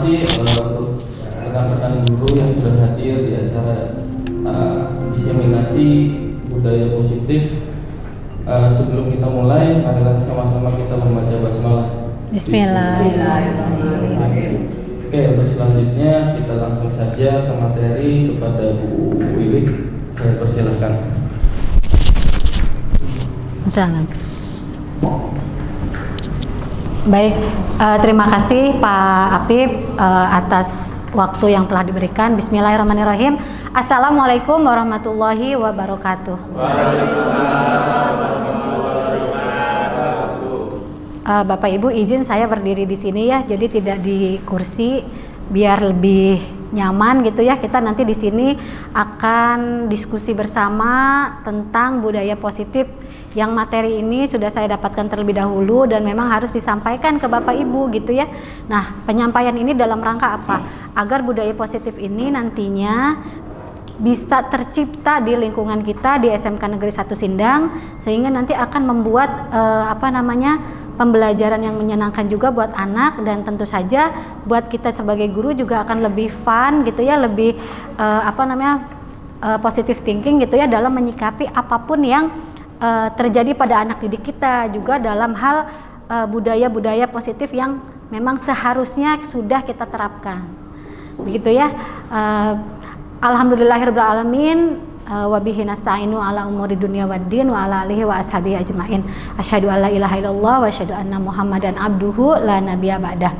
kasih untuk rekan-rekan guru yang sudah hadir di acara diseminasi budaya positif. Sebelum kita mulai, marilah sama-sama kita membaca basmalah. Bismillahirrahmanirrahim. Oke, untuk selanjutnya kita langsung saja ke materi kepada Bu Wiwik. Saya persilahkan. Salam. Baik, terima kasih Pak Apip atas waktu yang telah diberikan. Bismillahirrahmanirrahim. Assalamualaikum warahmatullahi wabarakatuh. Bapak Ibu izin saya berdiri di sini ya, jadi tidak di kursi biar lebih nyaman gitu ya. Kita nanti di sini akan diskusi bersama tentang budaya positif yang materi ini sudah saya dapatkan terlebih dahulu dan memang harus disampaikan ke Bapak Ibu gitu ya. Nah, penyampaian ini dalam rangka apa? Agar budaya positif ini nantinya bisa tercipta di lingkungan kita di SMK Negeri 1 Sindang, sehingga nanti akan membuat pembelajaran yang menyenangkan juga buat anak, dan tentu saja buat kita sebagai guru juga akan lebih fun gitu ya, lebih positive thinking gitu ya dalam menyikapi apapun yang terjadi pada anak didik kita, juga dalam hal budaya-budaya positif yang memang seharusnya sudah kita terapkan begitu ya. Alhamdulillahirabbil alamin. Wabihi nasta'inu ala umuri dunya waddin wa ala alihi wa ashabihi ajmain. Asyhadu alla ilaha illallah wa asyhadu anna Muhammadan abduhu la nabiyya ba'dah.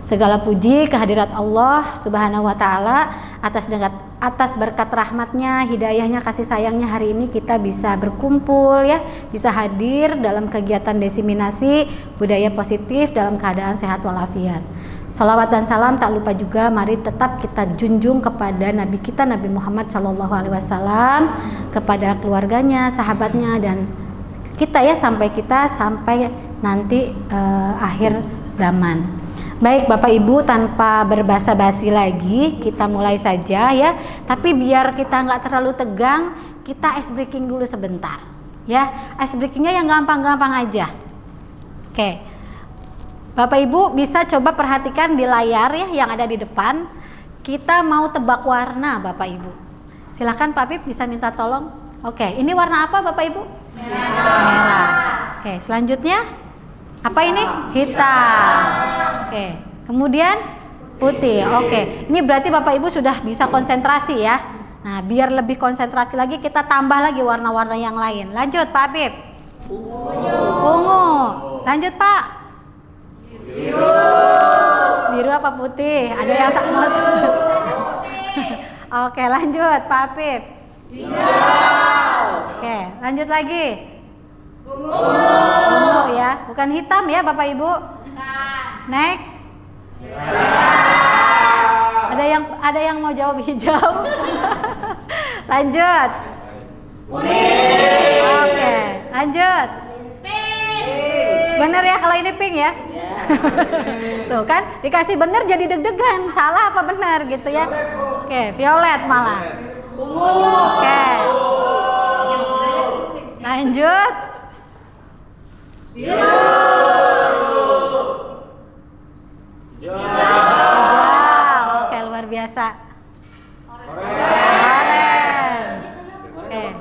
Segala puji kehadirat Allah Subhanahu wa taala atas berkat rahmatnya, hidayahnya, kasih sayangnya hari ini kita bisa berkumpul ya, bisa hadir dalam kegiatan diseminasi budaya positif dalam keadaan sehat walafiat. Salawat dan salam tak lupa juga mari tetap kita junjung kepada Nabi kita Nabi Muhammad SAW, kepada keluarganya, sahabatnya, dan kita ya sampai nanti akhir zaman. Baik Bapak Ibu, tanpa berbasa-basi lagi kita mulai saja ya. Tapi biar kita nggak terlalu tegang, kita ice breaking dulu sebentar ya. Ice breakingnya yang gampang-gampang aja. Oke. Bapak Ibu bisa coba perhatikan di layar ya yang ada di depan. Kita mau tebak warna Bapak Ibu. Silahkan Pak Pip bisa minta tolong. Oke, ini warna apa Bapak Ibu? Merah. Oke, selanjutnya apa ini? Hitam. Oke, kemudian putih. Oke, ini berarti Bapak Ibu sudah bisa konsentrasi ya. Nah, biar lebih konsentrasi lagi kita tambah lagi warna-warna yang lain. Lanjut Pak Pip. Ungu. Lanjut Pak. Biru apa putih? Ada yang tak mau. Oke, lanjut Pak Apip. Hijau. Oke, lanjut lagi. Ungu ya, bukan hitam ya Bapak Ibu. Next. Ada yang mau jawab hijau? Lanjut. Kuning. Oke, lanjut. Bener ya kalau ini pink ya? Tuh kan dikasih bener jadi deg-degan, salah apa bener gitu ya. Oke, violet malah. Oke, lanjut. Biru. Hijau. Oke, luar biasa. Orange. Oke.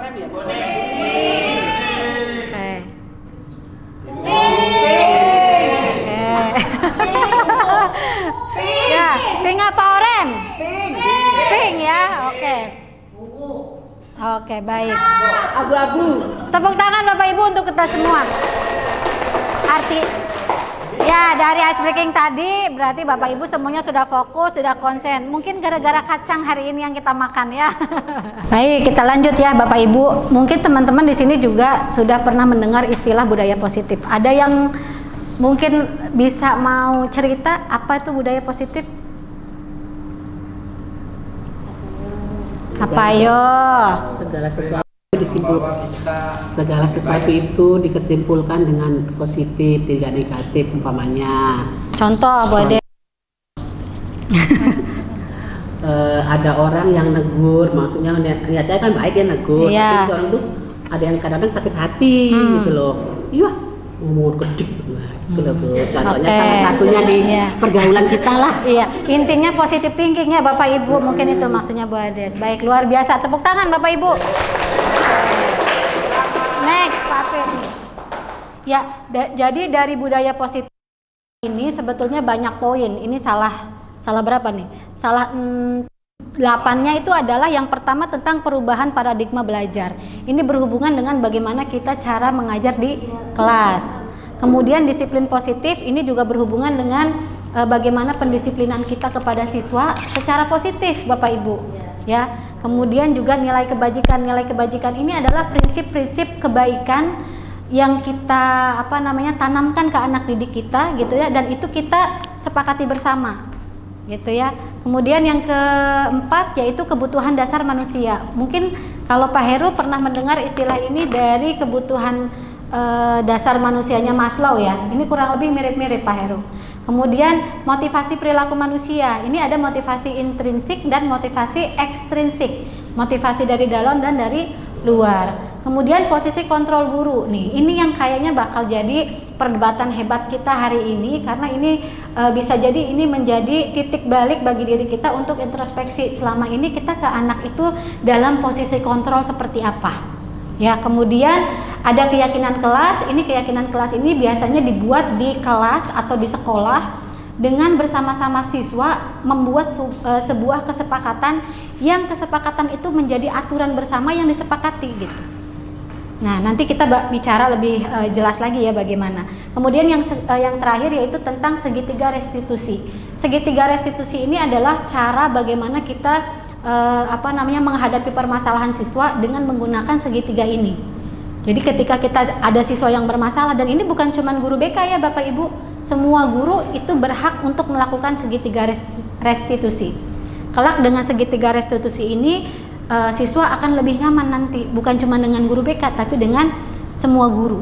Ya, pink apa oren? Pink ya, oke. Oke, baik. Abu-abu. Tepuk tangan Bapak Ibu untuk kita semua. Ya, dari ice breaking tadi berarti Bapak Ibu semuanya sudah fokus, sudah konsen. Mungkin gara-gara kacang hari ini yang kita makan ya. Baik, kita lanjut ya Bapak Ibu. Mungkin teman-teman di sini juga sudah pernah mendengar istilah budaya positif. Ada yang mungkin bisa mau cerita apa itu budaya positif? Apa yo? Segala sesuatu itu dikesimpulkan dengan positif, tidak negatif umpamanya. Contoh boleh. Ada orang yang negur, maksudnya niatnya kan baik ya negur, Iya. tapi orang tuh ada yang kadang-kadang sakit hati gitu loh. Iya, ngomong kedik. Nah, itu loh Bu. Contohnya Oke. salah satunya di Iya. pergaulan kita lah. Iya, intinya positif thinking ya Bapak Ibu, mungkin itu maksudnya Bu Ades. Baik, luar biasa, tepuk tangan Bapak Ibu. Next, Pak Afif. Ya, jadi dari budaya positif ini sebetulnya banyak poin. Ini salah berapa nih? Salah 8-nya itu adalah yang pertama tentang perubahan paradigma belajar. Ini berhubungan dengan bagaimana kita cara mengajar di kelas. Kemudian disiplin positif ini juga berhubungan dengan bagaimana pendisiplinan kita kepada siswa secara positif, Bapak Ibu. Ya. Kemudian juga nilai kebajikan. Nilai kebajikan ini adalah prinsip-prinsip kebaikan yang kita tanamkan ke anak didik kita gitu ya, dan itu kita sepakati bersama gitu ya. Kemudian yang keempat yaitu kebutuhan dasar manusia. Mungkin kalau Pak Heru pernah mendengar istilah ini dari kebutuhan dasar manusianya Maslow ya. Ini kurang lebih mirip-mirip Pak Heru. Kemudian motivasi perilaku manusia. Ini ada motivasi intrinsik dan motivasi ekstrinsik. Motivasi dari dalam dan dari luar. Kemudian posisi kontrol guru nih, ini yang kayaknya bakal jadi perdebatan hebat kita hari ini, karena ini bisa jadi ini menjadi titik balik bagi diri kita untuk introspeksi selama ini kita ke anak itu dalam posisi kontrol seperti apa. Ya, kemudian ada keyakinan kelas. Ini keyakinan kelas ini biasanya dibuat di kelas atau di sekolah dengan bersama-sama siswa membuat sebuah kesepakatan yang kesepakatan itu menjadi aturan bersama yang disepakati gitu. Nah, nanti kita bicara lebih jelas lagi ya bagaimana. Kemudian yang terakhir yaitu tentang segitiga restitusi. Segitiga restitusi ini adalah cara bagaimana kita menghadapi permasalahan siswa dengan menggunakan segitiga ini. Jadi ketika kita ada siswa yang bermasalah, dan ini bukan cuma guru BK ya Bapak Ibu, semua guru itu berhak untuk melakukan segitiga restitusi. Kelak dengan segitiga restitusi ini siswa akan lebih nyaman nanti, bukan cuma dengan guru BK tapi dengan semua guru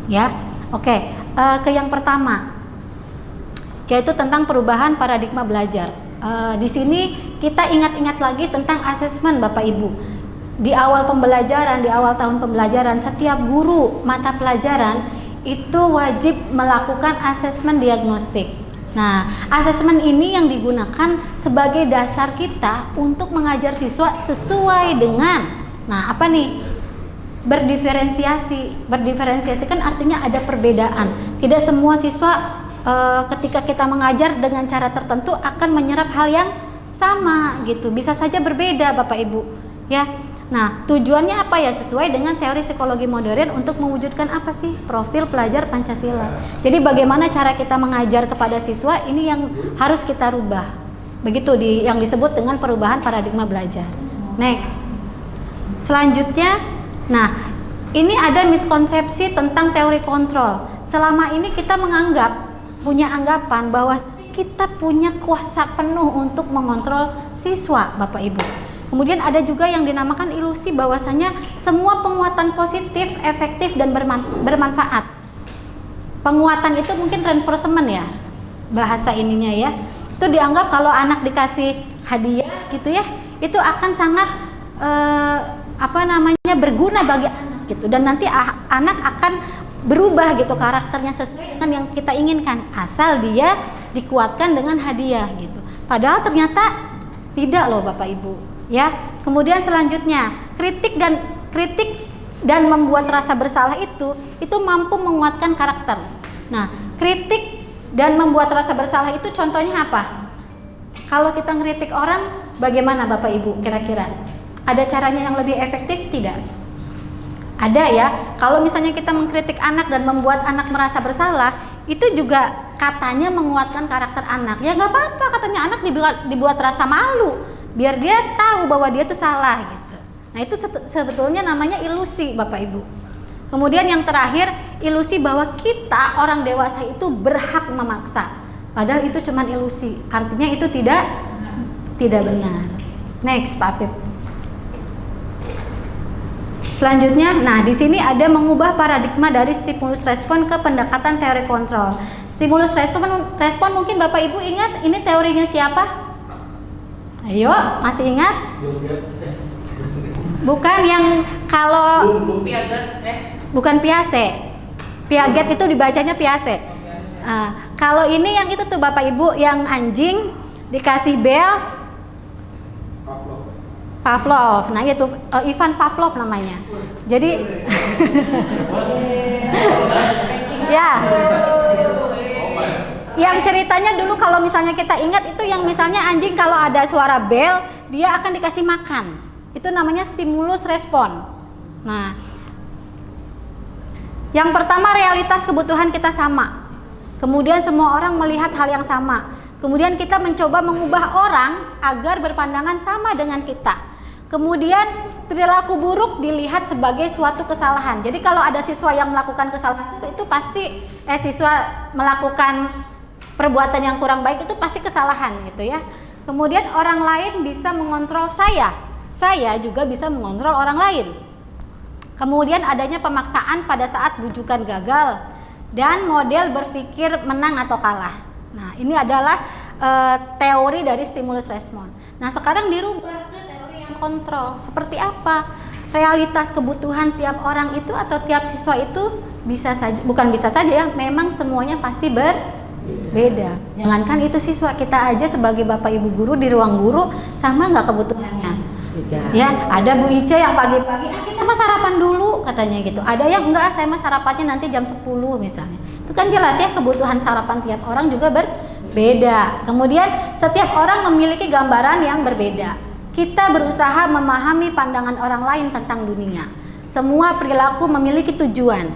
ya. Oke, ke yang pertama yaitu tentang perubahan paradigma belajar. Di sini kita ingat-ingat lagi tentang asesmen Bapak Ibu. Di awal pembelajaran, di awal tahun pembelajaran, setiap guru mata pelajaran itu wajib melakukan asesmen diagnostik. Nah, asesmen ini yang digunakan sebagai dasar kita untuk mengajar siswa sesuai dengan, nah apa nih? Berdiferensiasi. Berdiferensiasi kan artinya ada perbedaan. Tidak semua siswa ketika kita mengajar dengan cara tertentu akan menyerap hal yang sama gitu. Bisa saja berbeda Bapak Ibu, ya. Nah, tujuannya apa ya? Sesuai dengan teori psikologi modern untuk mewujudkan apa sih? Profil pelajar Pancasila. Jadi bagaimana cara kita mengajar kepada siswa ini yang harus kita rubah. Begitu yang disebut dengan perubahan paradigma belajar. Next. Selanjutnya, nah, ini ada miskonsepsi tentang teori kontrol. Selama ini kita punya anggapan bahwa kita punya kuasa penuh untuk mengontrol siswa, Bapak Ibu. Kemudian ada juga yang dinamakan ilusi bahwasanya semua penguatan positif, efektif dan bermanfaat. Penguatan itu mungkin reinforcement ya, bahasa ininya ya. Itu dianggap kalau anak dikasih hadiah gitu ya, itu akan sangat berguna bagi anak gitu, dan nanti anak akan berubah gitu karakternya sesuai dengan yang kita inginkan, asal dia dikuatkan dengan hadiah gitu. Padahal ternyata tidak loh Bapak Ibu. Ya, kemudian selanjutnya kritik dan membuat rasa bersalah itu mampu menguatkan karakter. Nah, kritik dan membuat rasa bersalah itu contohnya apa? Kalau kita ngeritik orang, bagaimana Bapak Ibu kira-kira? Ada caranya yang lebih efektif tidak? Ada ya. Kalau misalnya kita mengkritik anak dan membuat anak merasa bersalah, itu juga katanya menguatkan karakter anak. Ya nggak apa-apa, katanya anak dibuat rasa malu, biar dia tahu bahwa dia tuh salah gitu. Nah, itu sebetulnya namanya ilusi Bapak Ibu. Kemudian yang terakhir, ilusi bahwa kita orang dewasa itu berhak memaksa. Padahal itu cuma ilusi. Artinya itu tidak benar. Next, Pak Afif. Selanjutnya, nah di sini ada mengubah paradigma dari stimulus respon ke pendekatan teori kontrol. Stimulus respon mungkin Bapak Ibu ingat ini teorinya siapa? Ayo, masih ingat? Bukan yang kalau bukan Piaget, bukan Piaget. Piaget itu dibacanya Piase. Kalau ini yang itu tuh Bapak Ibu, yang anjing dikasih bel, Pavlov. Nah itu Ivan Pavlov namanya. Jadi ya, yang ceritanya dulu kalau misalnya kita ingat itu yang misalnya anjing kalau ada suara bel dia akan dikasih makan. Itu namanya stimulus respon. Nah, yang pertama realitas kebutuhan kita sama. Kemudian semua orang melihat hal yang sama. Kemudian kita mencoba mengubah orang agar berpandangan sama dengan kita. Kemudian perilaku buruk dilihat sebagai suatu kesalahan. Jadi kalau ada siswa yang melakukan kesalahan itu pasti siswa melakukan perbuatan yang kurang baik itu pasti kesalahan gitu ya. Kemudian orang lain bisa mengontrol saya juga bisa mengontrol orang lain. Kemudian adanya pemaksaan pada saat bujukan gagal dan model berpikir menang atau kalah. Nah, ini adalah teori dari stimulus respon. Nah, sekarang dirubah ke teori yang kontrol. Seperti apa? Realitas kebutuhan tiap orang itu atau tiap siswa itu bisa saja, bukan bisa saja ya, memang semuanya pasti berbeda. Jangankan itu siswa, kita aja sebagai Bapak Ibu guru di ruang guru sama nggak kebutuhannya? Ya, ada Bu Ice yang pagi-pagi kita mah sarapan dulu katanya gitu. Ada yang enggak, saya mah sarapannya nanti jam 10 misalnya. Itu kan jelas ya, kebutuhan sarapan tiap orang juga berbeda. Kemudian setiap orang memiliki gambaran yang berbeda. Kita berusaha memahami pandangan orang lain tentang dunia. Semua perilaku memiliki tujuan.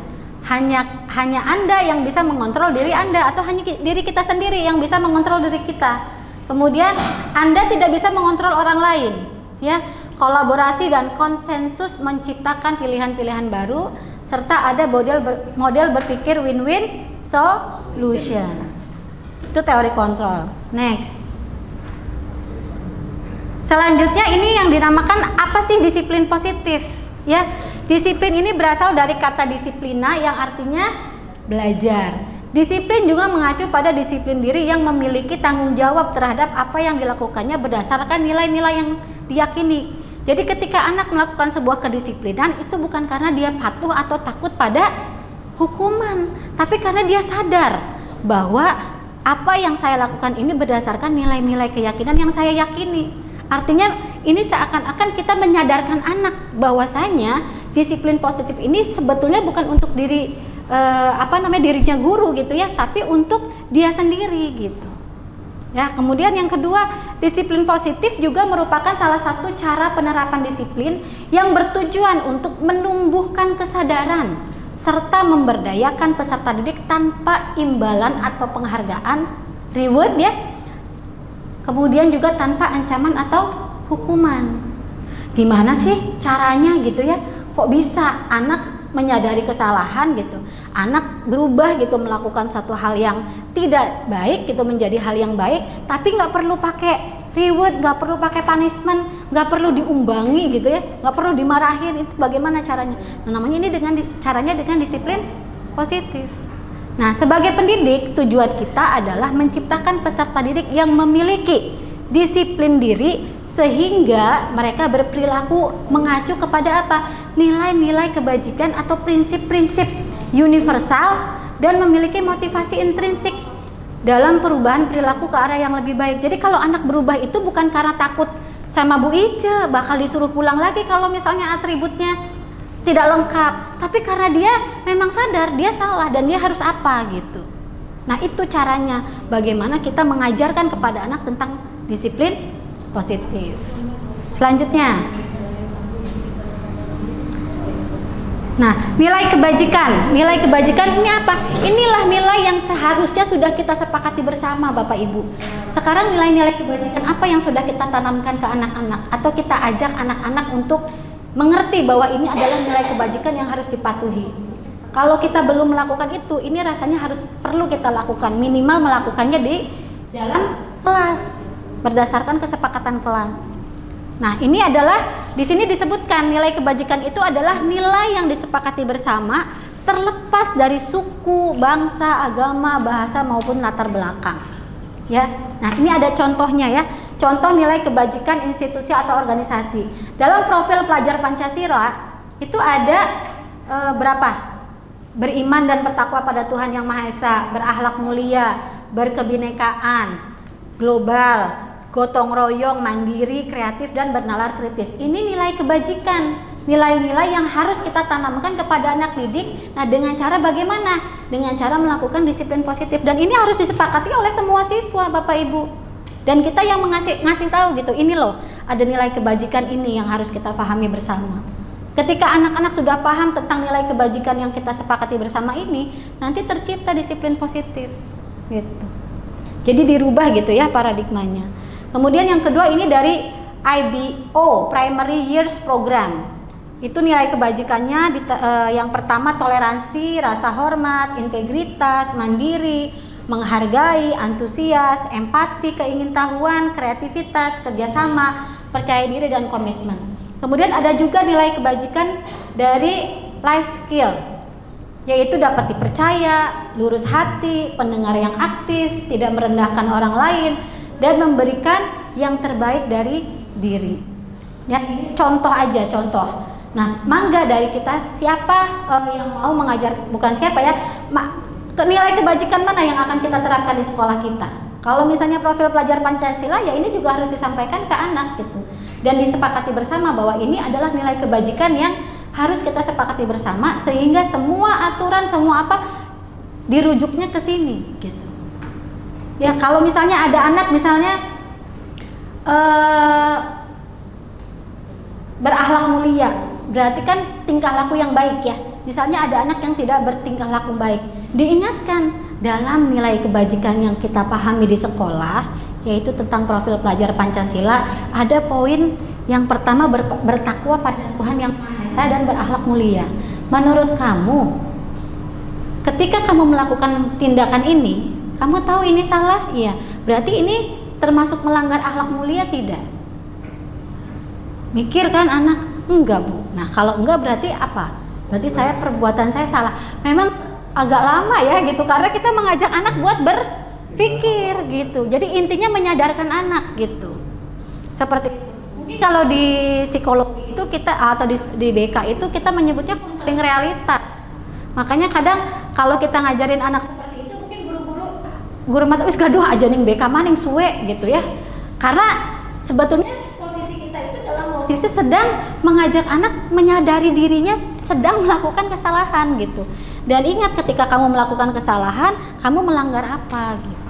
Hanya Anda yang bisa mengontrol diri Anda, atau hanya diri kita sendiri yang bisa mengontrol diri kita. Kemudian Anda tidak bisa mengontrol orang lain. Ya, kolaborasi dan konsensus menciptakan pilihan-pilihan baru serta ada model berpikir win-win solution. Itu teori kontrol. Next. Selanjutnya ini yang dinamakan apa sih disiplin positif? Ya, disiplin ini berasal dari kata disiplina yang artinya belajar. Disiplin juga mengacu pada disiplin diri yang memiliki tanggung jawab terhadap apa yang dilakukannya berdasarkan nilai-nilai yang diyakini. Jadi ketika anak melakukan sebuah kedisiplinan itu bukan karena dia patuh atau takut pada hukuman, tapi karena dia sadar bahwa apa yang saya lakukan ini berdasarkan nilai-nilai keyakinan yang saya yakini. Artinya ini seakan-akan kita menyadarkan anak bahwasanya disiplin positif ini sebetulnya bukan untuk dirinya guru gitu ya, tapi untuk dia sendiri gitu. Ya, kemudian yang kedua, disiplin positif juga merupakan salah satu cara penerapan disiplin yang bertujuan untuk menumbuhkan kesadaran serta memberdayakan peserta didik tanpa imbalan atau penghargaan, reward ya. Kemudian juga tanpa ancaman atau hukuman. Gimana sih caranya gitu ya? Kok bisa anak menyadari kesalahan gitu, anak berubah gitu melakukan satu hal yang tidak baik gitu menjadi hal yang baik, tapi nggak perlu pakai reward, nggak perlu pakai punishment, nggak perlu diumbangi gitu ya, nggak perlu dimarahin. Itu bagaimana caranya? Nah, namanya ini caranya dengan disiplin positif. Nah, sebagai pendidik tujuan kita adalah menciptakan peserta didik yang memiliki disiplin diri sehingga mereka berperilaku mengacu kepada apa? Nilai-nilai kebajikan atau prinsip-prinsip universal dan memiliki motivasi intrinsik dalam perubahan perilaku ke arah yang lebih baik. Jadi kalau anak berubah itu bukan karena takut sama Bu Ice bakal disuruh pulang lagi kalau misalnya atributnya tidak lengkap, tapi karena dia memang sadar dia salah dan dia harus apa gitu. Nah, itu caranya bagaimana kita mengajarkan kepada anak tentang disiplin positif. Selanjutnya, nah, nilai kebajikan. Nilai kebajikan ini apa? Inilah nilai yang seharusnya sudah kita sepakati bersama Bapak Ibu. Sekarang nilai-nilai kebajikan apa yang sudah kita tanamkan ke anak-anak atau kita ajak anak-anak untuk mengerti bahwa ini adalah nilai kebajikan yang harus dipatuhi. Kalau kita belum melakukan itu, ini rasanya perlu kita lakukan, minimal melakukannya di dalam kelas berdasarkan kesepakatan kelas. Nah, ini adalah di sini disebutkan nilai kebajikan itu adalah nilai yang disepakati bersama terlepas dari suku, bangsa, agama, bahasa maupun latar belakang. Ya. Nah, ini ada contohnya ya. Contoh nilai kebajikan institusi atau organisasi. Dalam profil pelajar Pancasila itu ada berapa? beriman dan bertakwa pada Tuhan Yang Maha Esa, berakhlak mulia, berkebinekaan, global, gotong royong, mandiri, kreatif, dan bernalar kritis. Ini nilai kebajikan, nilai-nilai yang harus kita tanamkan kepada anak didik. Nah, dengan cara bagaimana? Dengan cara melakukan disiplin positif, dan ini harus disepakati oleh semua siswa, Bapak Ibu. Dan kita yang ngasih tahu gitu, ini loh, ada nilai kebajikan ini yang harus kita pahami bersama. Ketika anak-anak sudah paham tentang nilai kebajikan yang kita sepakati bersama ini, nanti tercipta disiplin positif gitu. Jadi dirubah gitu ya paradigmanya. Kemudian yang kedua ini dari IBO, Primary Years Program. Itu nilai kebajikannya yang pertama toleransi, rasa hormat, integritas, mandiri, menghargai, antusias, empati, keingintahuan, kreativitas, kerjasama, percaya diri, dan komitmen. Kemudian ada juga nilai kebajikan dari life skill, yaitu dapat dipercaya, lurus hati, pendengar yang aktif, tidak merendahkan orang lain, dan memberikan yang terbaik dari diri. Ya, ini contoh aja, contoh. Nah, mangga dari kita siapa yang mau mengajar, bukan siapa ya, nilai kebajikan mana yang akan kita terapkan di sekolah kita. Kalau misalnya profil pelajar Pancasila, ya ini juga harus disampaikan ke anak gitu. Dan disepakati bersama bahwa ini adalah nilai kebajikan yang harus kita sepakati bersama, sehingga semua aturan, semua apa dirujuknya ke sini gitu. Ya, kalau misalnya ada anak misalnya berakhlak mulia, berarti kan tingkah laku yang baik ya. Misalnya ada anak yang tidak bertingkah laku baik, diingatkan dalam nilai kebajikan yang kita pahami di sekolah, yaitu tentang profil pelajar Pancasila, ada poin yang pertama bertakwa pada Tuhan Yang Maha Esa dan berakhlak mulia. Menurut kamu, ketika kamu melakukan tindakan ini, kamu tahu ini salah? Iya. Berarti ini termasuk melanggar akhlak mulia tidak? Mikir kan anak? Enggak, Bu. Nah, kalau enggak berarti apa? Berarti perbuatan saya salah. Memang agak lama ya gitu, karena kita mengajak anak buat berpikir gitu. Jadi intinya menyadarkan anak gitu. Seperti itu. Mungkin kalau di psikologi itu kita atau di BK itu kita menyebutnya konseling realitas. Makanya kadang kalau kita ngajarin anak seperti itu, mungkin guru mata wis gaduh aja ning BK maning suwe gitu ya. Karena sebetulnya posisi kita itu dalam posisi sedang mengajak anak menyadari dirinya sedang melakukan kesalahan gitu. Dan ingat, ketika kamu melakukan kesalahan, kamu melanggar apa gitu.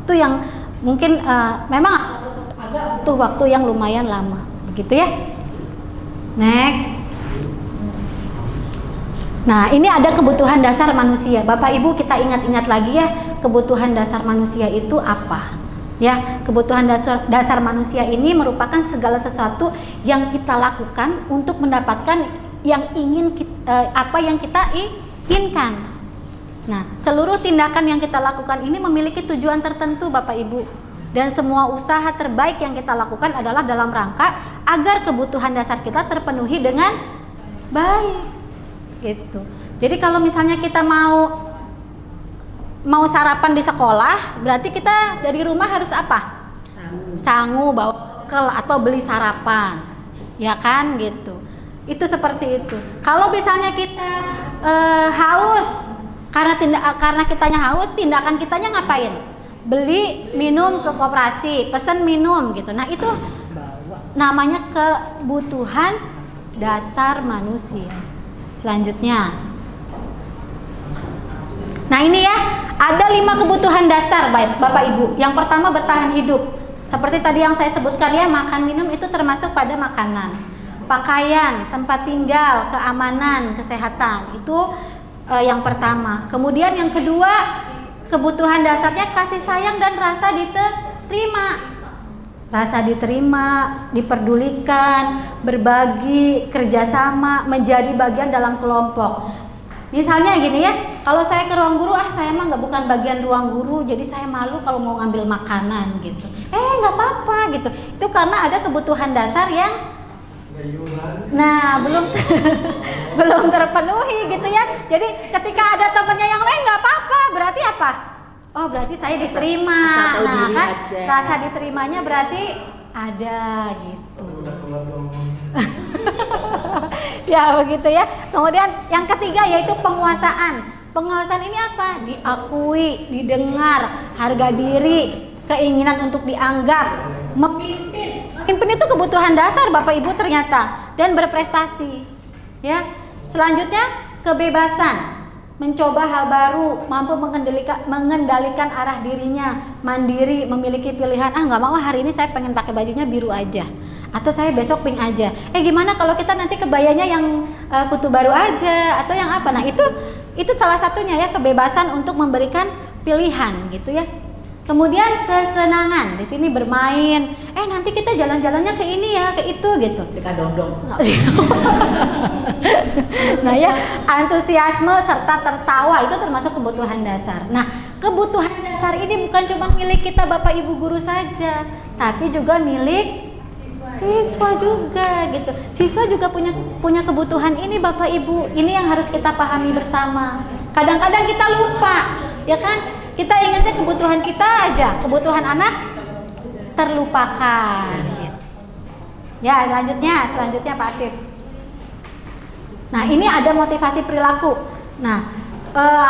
Itu yang mungkin memang agak butuh waktu yang lumayan lama, begitu ya. Next. Nah, ini ada kebutuhan dasar manusia. Bapak Ibu, kita ingat-ingat lagi ya, kebutuhan dasar manusia itu apa? Ya, kebutuhan dasar manusia ini merupakan segala sesuatu yang kita lakukan untuk mendapatkan yang apa yang kita inginkan. Nah, seluruh tindakan yang kita lakukan ini memiliki tujuan tertentu, Bapak Ibu. Dan semua usaha terbaik yang kita lakukan adalah dalam rangka agar kebutuhan dasar kita terpenuhi dengan baik. Gitu. Jadi kalau misalnya kita mau sarapan di sekolah, berarti kita dari rumah harus apa? Sangu bawa bekal atau beli sarapan. Ya kan gitu. Itu seperti itu. Kalau misalnya kita haus, karena kitanya haus, tindakan kitanya ngapain? Beli minum ke koperasi, pesen minum gitu. Nah, itu namanya kebutuhan dasar manusia. Selanjutnya, nah ini ya, ada 5 kebutuhan dasar Bapak Ibu. Yang pertama bertahan hidup. Seperti tadi yang saya sebutkan ya, makan minum itu termasuk pada makanan. Pakaian, tempat tinggal, keamanan, kesehatan, itu yang pertama. Kemudian yang kedua, kebutuhan dasarnya kasih sayang dan rasa diterima. Rasa diterima, diperdulikan, berbagi, kerjasama, menjadi bagian dalam kelompok. Misalnya gini ya, kalau saya ke ruang guru, saya emang bukan bagian ruang guru, jadi saya malu kalau mau ngambil makanan gitu. Nggak apa-apa gitu. Itu karena ada kebutuhan dasar yang belum terpenuhi gitu ya. Jadi ketika ada temennya yang lain nggak apa-apa, berarti apa? Oh, berarti saya diterima. Nah kan rasa diterimanya berarti ada gitu. Ya begitu ya. Kemudian yang ketiga yaitu penguasaan. Penguasaan ini apa? Diakui, didengar, harga diri, keinginan untuk dianggap, memimpin. Memimpin itu kebutuhan dasar Bapak Ibu ternyata, dan berprestasi. Ya. Selanjutnya kebebasan, mencoba hal baru, mampu mengendalikan arah dirinya, mandiri, memiliki pilihan. Nggak mau hari ini saya pengen pakai bajunya biru aja, atau saya besok pink aja. Gimana kalau kita nanti kebayanya yang kutu baru aja, atau yang apa? Nah itu salah satunya ya, kebebasan untuk memberikan pilihan gitu ya. Kemudian kesenangan, di sini bermain. Nanti kita jalan-jalannya ke ini ya, ke itu gitu. Suka dodong. Nah ya, antusiasme serta tertawa itu termasuk kebutuhan dasar. Nah, kebutuhan dasar ini bukan cuma milik kita Bapak Ibu guru saja, tapi juga milik siswa juga gitu. Siswa juga punya kebutuhan ini Bapak Ibu. Ini yang harus kita pahami bersama. Kadang-kadang kita lupa, ya kan? Kita ingatnya kebutuhan kita aja, kebutuhan anak terlupakan. Ya, selanjutnya Pak Atif. Nah, ini ada motivasi perilaku. Nah,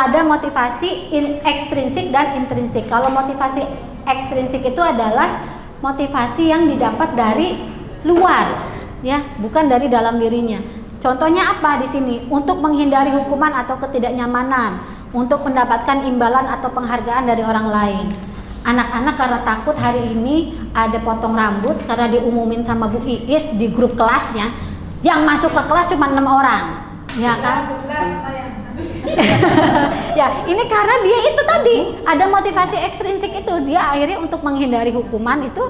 ada motivasi ekstrinsik dan intrinsik. Kalau motivasi ekstrinsik itu adalah motivasi yang didapat dari luar, ya, bukan dari dalam dirinya. Contohnya apa di sini? Untuk menghindari hukuman atau ketidaknyamanan, untuk mendapatkan imbalan atau penghargaan dari orang lain. Anak-anak karena takut hari ini ada potong rambut karena diumumin sama Bu Iis di grup kelasnya, yang masuk ke kelas cuma 6 orang, ya kan? Ya, ini karena dia itu tadi ada motivasi ekstrinsik itu, dia akhirnya untuk menghindari hukuman itu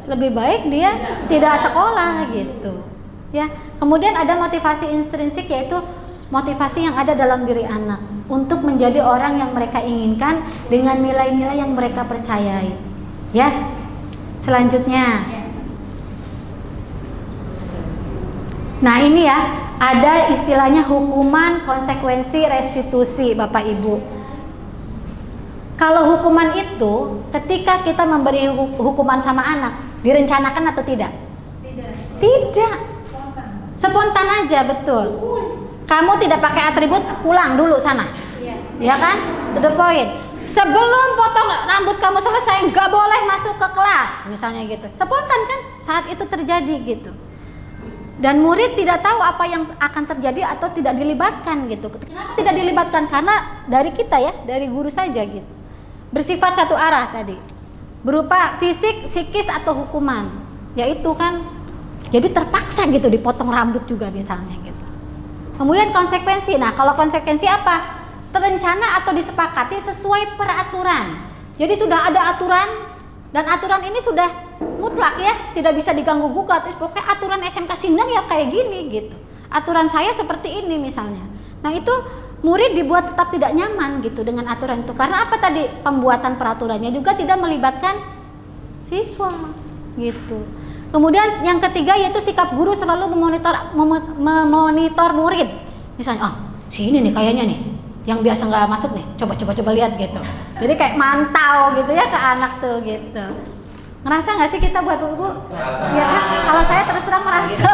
lebih baik dia tidak sekolah gitu. Ya, kemudian ada motivasi intrinsik yaitu motivasi yang ada dalam diri anak untuk menjadi orang yang mereka inginkan dengan nilai-nilai yang mereka percayai. Ya. Selanjutnya. Nah, ini ya, ada istilahnya hukuman, konsekuensi, restitusi, Bapak Ibu. Kalau hukuman itu ketika kita memberi hukuman sama anak, direncanakan atau tidak? Tidak. Spontan aja, betul. Kamu tidak pakai atribut, pulang dulu sana. Ya kan? To the point. Sebelum potong rambut kamu selesai, nggak boleh masuk ke kelas, misalnya gitu. Spontan kan saat itu terjadi gitu. Dan murid tidak tahu apa yang akan terjadi atau tidak dilibatkan gitu. Kenapa tidak dilibatkan? Karena dari kita ya, dari guru saja gitu. Bersifat satu arah tadi. Berupa fisik, psikis atau hukuman. Yaitu kan jadi terpaksa gitu dipotong rambut juga misalnya gitu. Kemudian konsekuensi. Nah, kalau konsekuensi apa? Terencana atau disepakati sesuai peraturan. Jadi sudah ada aturan dan aturan ini sudah mutlak ya, tidak bisa diganggu gugat. Pokoknya aturan SMK Sindang ya kayak gini gitu. Aturan saya seperti ini misalnya. Nah, itu murid dibuat tetap tidak nyaman gitu dengan aturan itu. Karena apa tadi? Pembuatan peraturannya juga tidak melibatkan siswa gitu. Kemudian yang ketiga yaitu sikap guru selalu memonitor murid. Misalnya, si ini nih kayaknya nih yang biasa nggak masuk nih, coba lihat gitu. Jadi kayak mantau gitu ya ke anak tuh gitu. Ngerasa nggak sih kita buat ibu? Ya kan? Kalau saya terus terang merasa.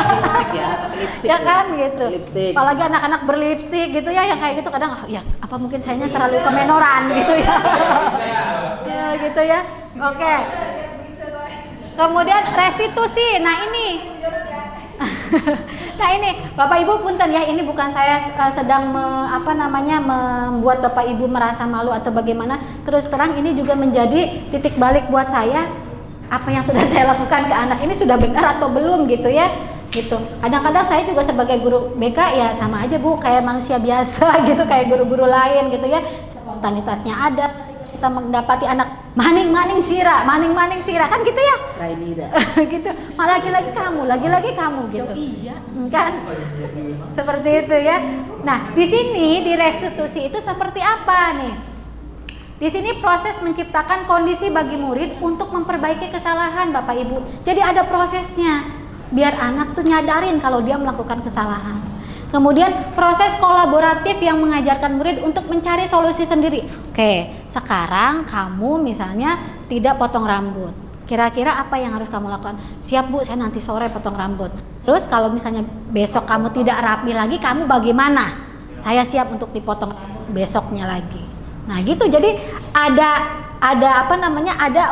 Ya kan gitu. Lipstick. Apalagi anak-anak berlipstik gitu ya, yang kayak gitu kadang ya apa mungkin sayanya terlalu kemenoran gitu ya. Ya gitu ya. Oke. Kemudian restitusi. Nah ini Bapak Ibu punten ya, ini bukan saya sedang membuat Bapak Ibu merasa malu atau bagaimana. Terus terang ini juga menjadi titik balik buat saya. Apa yang sudah saya lakukan ke anak ini sudah benar atau belum gitu ya. Gitu. Kadang-kadang saya juga sebagai guru BK ya sama aja Bu, kayak manusia biasa gitu, kayak guru-guru lain gitu ya. Spontanitasnya ada. Kita mendapati anak maning sira kan gitu ya. Gitu. Malah lagi-lagi kamu gitu. Iya. Kan? Seperti itu ya. Nah, di sini di restitusi itu seperti apa nih? Di sini proses menciptakan kondisi bagi murid untuk memperbaiki kesalahan Bapak Ibu. Jadi ada prosesnya biar anak tuh nyadarin kalau dia melakukan kesalahan. Kemudian proses kolaboratif yang mengajarkan murid untuk mencari solusi sendiri. Oke, sekarang kamu misalnya tidak potong rambut. Kira-kira apa yang harus kamu lakukan? Siap Bu, saya nanti sore potong rambut. Terus kalau misalnya besok kamu tidak rapi lagi, kamu bagaimana? Saya siap untuk dipotong rambut besoknya lagi. Nah gitu, jadi ada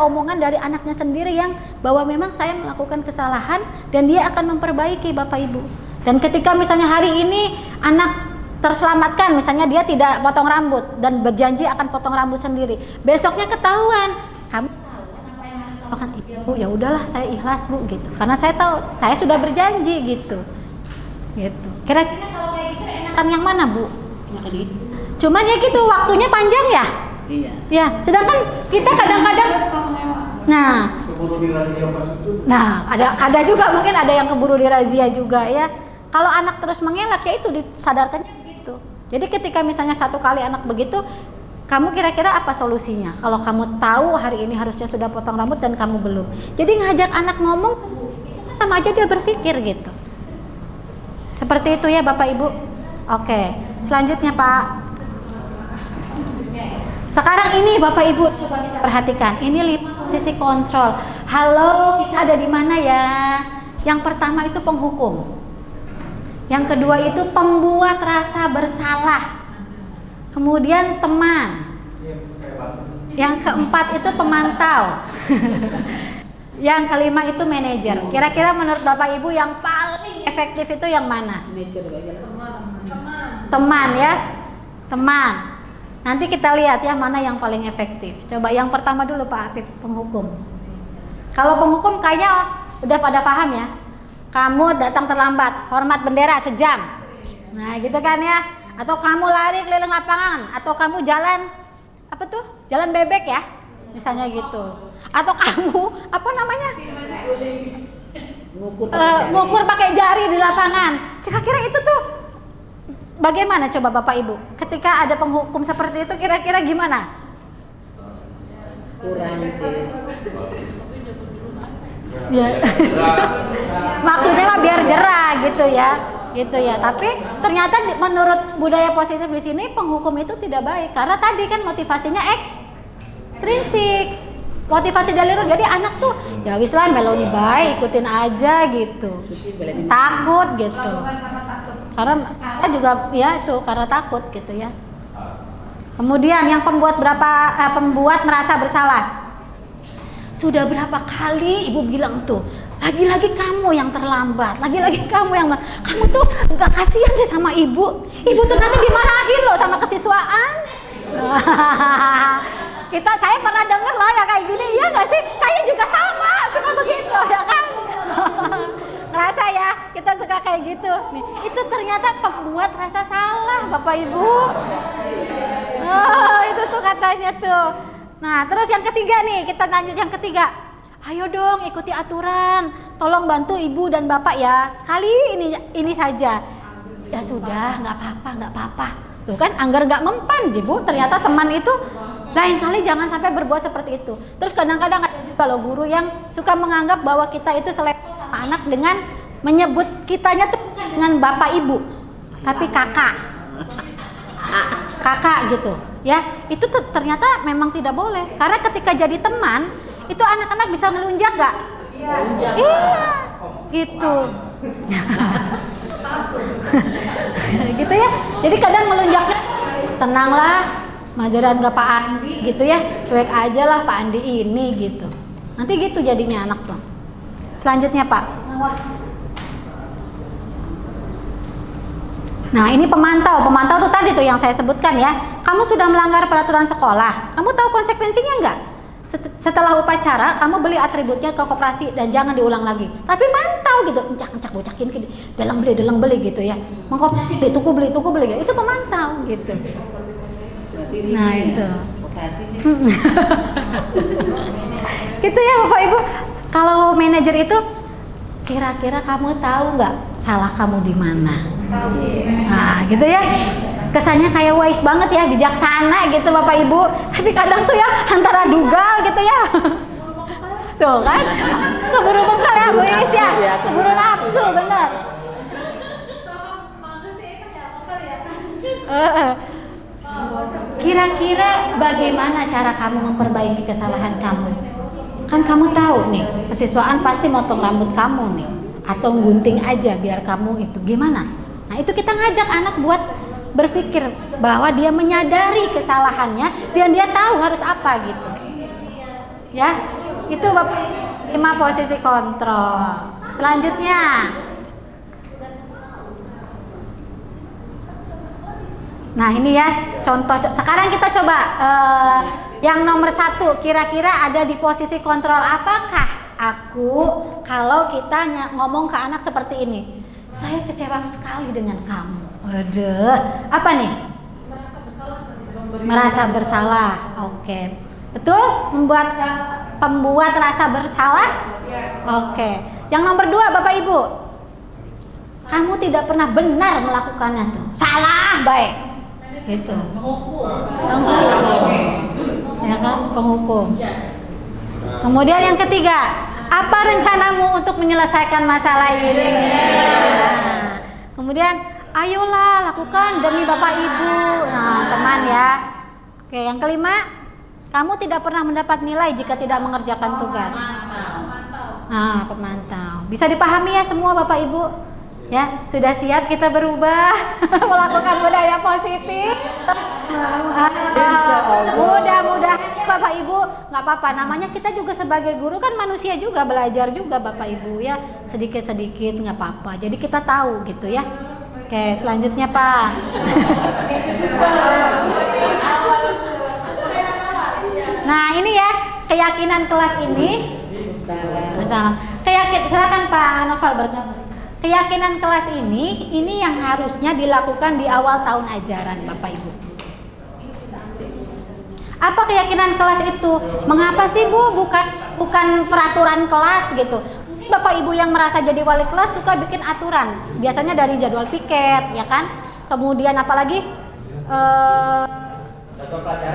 omongan dari anaknya sendiri yang bahwa memang saya melakukan kesalahan dan dia akan memperbaiki Bapak Ibu. Dan ketika misalnya hari ini anak terselamatkan, misalnya dia tidak potong rambut dan berjanji akan potong rambut sendiri, besoknya ketahuan, kamu kan Ibu, ya udahlah saya ikhlas Bu gitu, karena saya tahu saya sudah berjanji gitu. Kira-kira kalau kayak gitu enakan yang mana Bu? Enakan itu. Cuman ya gitu, waktunya panjang ya. Iya. Ya, sedangkan kita kadang-kadang, ada juga mungkin ada yang keburu dirazia juga ya. Kalau anak terus mengelak ya itu disadarkannya begitu. Jadi ketika misalnya satu kali anak begitu, kamu kira-kira apa solusinya? Kalau kamu tahu hari ini harusnya sudah potong rambut dan kamu belum. Jadi ngajak anak ngomong, itu kan sama aja dia berpikir gitu. Seperti itu ya Bapak Ibu. Oke, selanjutnya Pak. Sekarang ini Bapak Ibu coba kita perhatikan. Ini 5 posisi kontrol. Halo, kita ada di mana ya? Yang pertama itu penghukum. Yang kedua itu pembuat rasa bersalah. Kemudian teman. Yang keempat itu pemantau. Yang kelima itu manajer. Kira-kira menurut Bapak Ibu yang paling efektif itu yang mana? Teman ya. Teman. Nanti kita lihat ya mana yang paling efektif. Coba yang pertama dulu Pak Afif, penghukum. Kalau penghukum kayaknya udah pada paham ya. Kamu datang terlambat, hormat bendera sejam. Nah gitu kan ya. Atau kamu lari keliling lapangan, atau kamu jalan apa tuh? Jalan bebek ya, misalnya gitu. Atau kamu apa namanya? Ngukur pakai jari di lapangan. Kira-kira itu tuh bagaimana coba Bapak Ibu? Ketika ada penghukum seperti itu kira-kira gimana? Kurang sih. Ya. Maksudnya mah biar jerah gitu ya. Gitu ya, tapi ternyata menurut budaya positif di sini penghukum itu tidak baik karena tadi kan motivasinya ekstrinsik, motivasi dari luar. Jadi anak tuh ya wis lah meloni baik, ikutin aja gitu, takut gitu, karena juga ya itu karena takut gitu ya. Kemudian yang pembuat merasa bersalah. Sudah berapa kali ibu bilang tuh, lagi-lagi kamu yang terlambat, lagi-lagi kamu yang kamu tuh nggak kasihan sih sama ibu. Ibu tuh nanti dimarahin loh sama kesiswaan. Saya pernah dengar loh ya kayak gini, iya nggak sih? Saya juga sama, suka begitu ya kan? Ngerasa ya, kita suka kayak gitu. Nih, itu ternyata pembuat rasa salah, Bapak Ibu. Oh, itu tuh katanya tuh. Nah, terus yang ketiga nih, kita lanjut yang ketiga. Ayo dong ikuti aturan, tolong bantu ibu dan bapak ya. Sekali ini saja. Ya sudah, nggak apa-apa. Tuh kan, anggar nggak mempan, ibu. Ternyata teman itu lain kali jangan sampai berbuat seperti itu. Terus kadang-kadang ada juga loh guru yang suka menganggap bahwa kita itu selevel sama anak dengan menyebut kitanya tuh bukan dengan bapak ibu, tapi kakak gitu. Ya, itu ternyata memang tidak boleh. Karena ketika jadi teman itu anak-anak bisa ngelunjak gak? Iya, gitu. Gitu ya. Jadi kadang ngelunjaknya tenanglah, majaran gak Pak Andi gitu ya, cuek aja lah Pak Andi ini gitu. Nanti gitu jadinya anak tuh. Selanjutnya Pak. Nah ini pemantau tuh tadi tuh yang saya sebutkan ya. Kamu sudah melanggar peraturan sekolah, kamu tahu konsekuensinya enggak? Setelah upacara, kamu beli atributnya ke koperasi dan jangan diulang lagi. Tapi mantau gitu, encak bocakin ke dalang beli gitu ya. Mengkoperasi beli tuku beli gitu. Itu pemantau gitu. Nah itu. Gitu ya Bapak Ibu. Kalau manajer itu, kira-kira kamu tahu nggak salah kamu di mana? Nah gitu ya. Kesannya kayak wise banget ya, bijaksana gitu Bapak Ibu. Tapi kadang tuh ya antara dugal gitu ya. Tuh kan, keburu bekal ya Bu Iis ya, keburu nafsu bener. Kira-kira bagaimana cara kamu memperbaiki kesalahan kamu? Kan kamu tahu nih, kesiswaan pasti motong rambut kamu nih, atau gunting aja biar kamu itu gimana? Nah itu kita ngajak anak buat berpikir bahwa dia menyadari kesalahannya dan dia tahu harus apa gitu. Ya, itu Bapak 5 posisi kontrol. Selanjutnya, nah ini ya contoh. Sekarang kita coba yang nomor 1, kira-kira ada di posisi kontrol apakah aku kalau kita ngomong ke anak seperti ini? Saya kecewa sekali dengan kamu. Waduh, apa nih? Merasa bersalah. Oke. Betul? Pembuat rasa bersalah? Oke. Yang nomor 2 Bapak Ibu. Kamu tidak pernah benar melakukannya tuh. Salah, baik. Gitu. Penghukum. Ya kan? Penghukum. Kemudian yang ketiga, apa rencanamu untuk menyelesaikan masalah ini? Nah, kemudian, ayolah lakukan demi Bapak Ibu. Nah, teman ya. Oke, yang kelima, kamu tidak pernah mendapat nilai jika tidak mengerjakan tugas. Nah, pemantau. Bisa dipahami ya semua Bapak Ibu? Ya, sudah siap kita berubah melakukan budaya positif? Mudah-mudahan Bapak Ibu, nggak apa-apa. Namanya kita juga sebagai guru kan manusia juga, belajar juga Bapak Ibu ya. Sedikit-sedikit nggak apa-apa. Jadi kita tahu gitu ya. Oke, selanjutnya Pak. Nah ini ya keyakinan kelas ini. Silakan Pak Novel bergabung. Keyakinan kelas ini yang harusnya dilakukan di awal tahun ajaran Bapak Ibu. Apa keyakinan kelas itu? Mengapa sih Bu bukan peraturan kelas gitu? Mungkin Bapak Ibu yang merasa jadi wali kelas suka bikin aturan. Biasanya dari jadwal piket, ya kan? Kemudian apalagi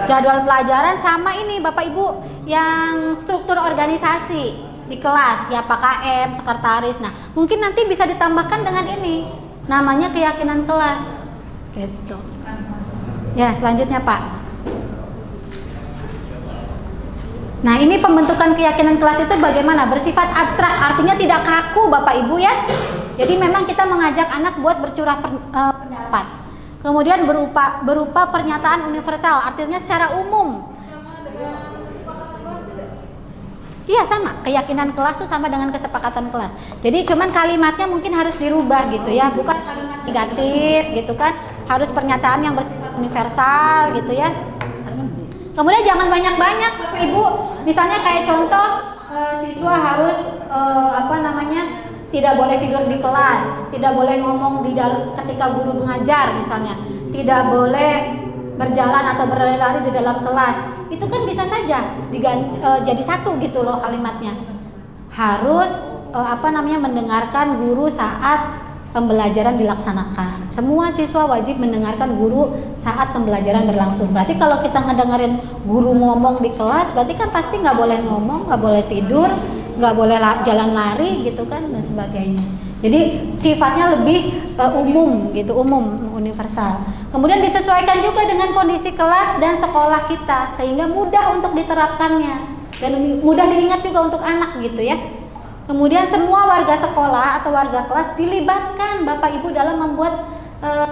jadwal pelajaran sama ini Bapak Ibu yang struktur organisasi di kelas, ya KM, sekretaris. Nah, mungkin nanti bisa ditambahkan dengan ini, namanya keyakinan kelas, gitu. Ya, selanjutnya Pak. Nah, ini pembentukan keyakinan kelas itu bagaimana? Bersifat abstrak, artinya tidak kaku Bapak Ibu ya. Jadi memang kita mengajak anak buat bercurah pendapat. Kemudian berupa pernyataan universal, artinya secara umum. Iya sama, keyakinan kelas itu sama dengan kesepakatan kelas. Jadi cuman kalimatnya mungkin harus dirubah gitu ya, bukan kalimat negatif gitu kan, harus pernyataan yang bersifat universal gitu ya. Kemudian jangan banyak-banyak Bapak Ibu, misalnya kayak contoh siswa harus tidak boleh tidur di kelas, tidak boleh ngomong ketika guru mengajar misalnya, tidak boleh berjalan atau berlari-lari di dalam kelas. Itu kan bisa saja jadi satu gitu loh kalimatnya. Harus mendengarkan guru saat pembelajaran dilaksanakan. Semua siswa wajib mendengarkan guru saat pembelajaran berlangsung. Berarti kalau kita ngedengerin guru ngomong di kelas, berarti kan pasti nggak boleh ngomong, nggak boleh tidur, nggak boleh jalan lari gitu kan dan sebagainya. Jadi sifatnya lebih umum gitu, universal. Kemudian disesuaikan juga dengan kondisi kelas dan sekolah kita sehingga mudah untuk diterapkannya dan mudah diingat juga untuk anak gitu ya. Kemudian semua warga sekolah atau warga kelas dilibatkan Bapak Ibu dalam membuat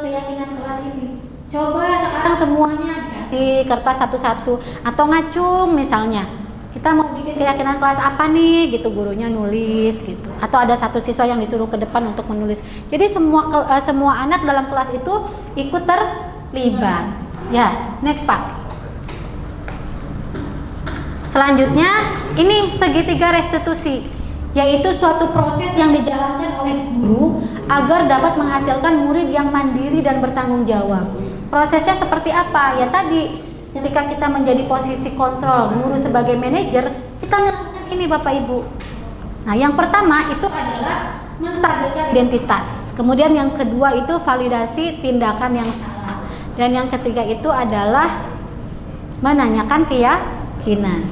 keyakinan kelas ini. Coba sekarang semuanya dikasih kertas satu-satu atau ngacung misalnya. Kita mau bikin keyakinan kelas apa nih gitu, gurunya nulis gitu. Atau ada satu siswa yang disuruh ke depan untuk menulis. Jadi semua anak dalam kelas itu ikut terlibat. Ya, next Pak. Selanjutnya ini segitiga restitusi, yaitu suatu proses yang dijalankan oleh guru agar dapat menghasilkan murid yang mandiri dan bertanggung jawab. Prosesnya seperti apa? Ya tadi, ketika kita menjadi posisi kontrol, guru sebagai manajer, kita melakukan ini Bapak Ibu. Nah, yang pertama itu adalah menstabilkan identitas. Kemudian yang kedua itu validasi tindakan yang salah. Dan yang ketiga itu adalah menanyakan keyakinan.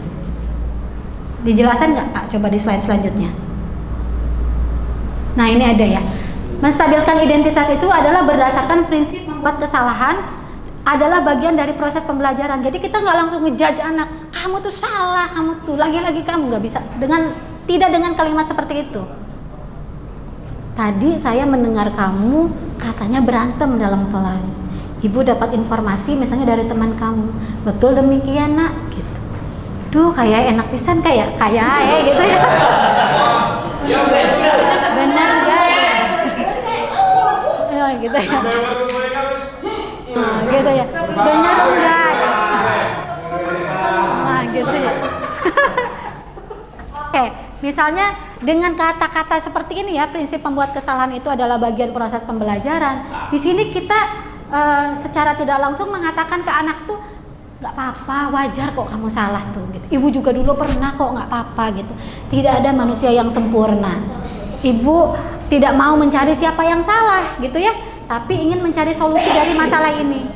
Dijelaskan nggak Pak? Coba di slide selanjutnya. Nah ini ada ya. Menstabilkan identitas itu adalah berdasarkan prinsip membuat kesalahan adalah bagian dari proses pembelajaran. Jadi kita nggak langsung ngejudge anak, kamu tuh salah, kamu tuh lagi-lagi kamu, nggak bisa tidak dengan kalimat seperti itu. Tadi saya mendengar kamu katanya berantem dalam kelas. Ibu dapat informasi misalnya dari teman kamu. Betul demikian nak? Gitu. Duh kayak enak pisan kayak gitu ya. Benar guys. Ya gitu ya. Nah, gitu ya. Benar enggak? Nah, gitu ya. Oke, misalnya dengan kata-kata seperti ini ya, prinsip pembuat kesalahan itu adalah bagian proses pembelajaran. Di sini kita secara tidak langsung mengatakan ke anak tuh nggak apa-apa, wajar kok kamu salah tuh. Gitu. Ibu juga dulu pernah kok, nggak apa-apa gitu. Tidak ada manusia yang sempurna. Ibu tidak mau mencari siapa yang salah gitu ya, tapi ingin mencari solusi dari masalah ini.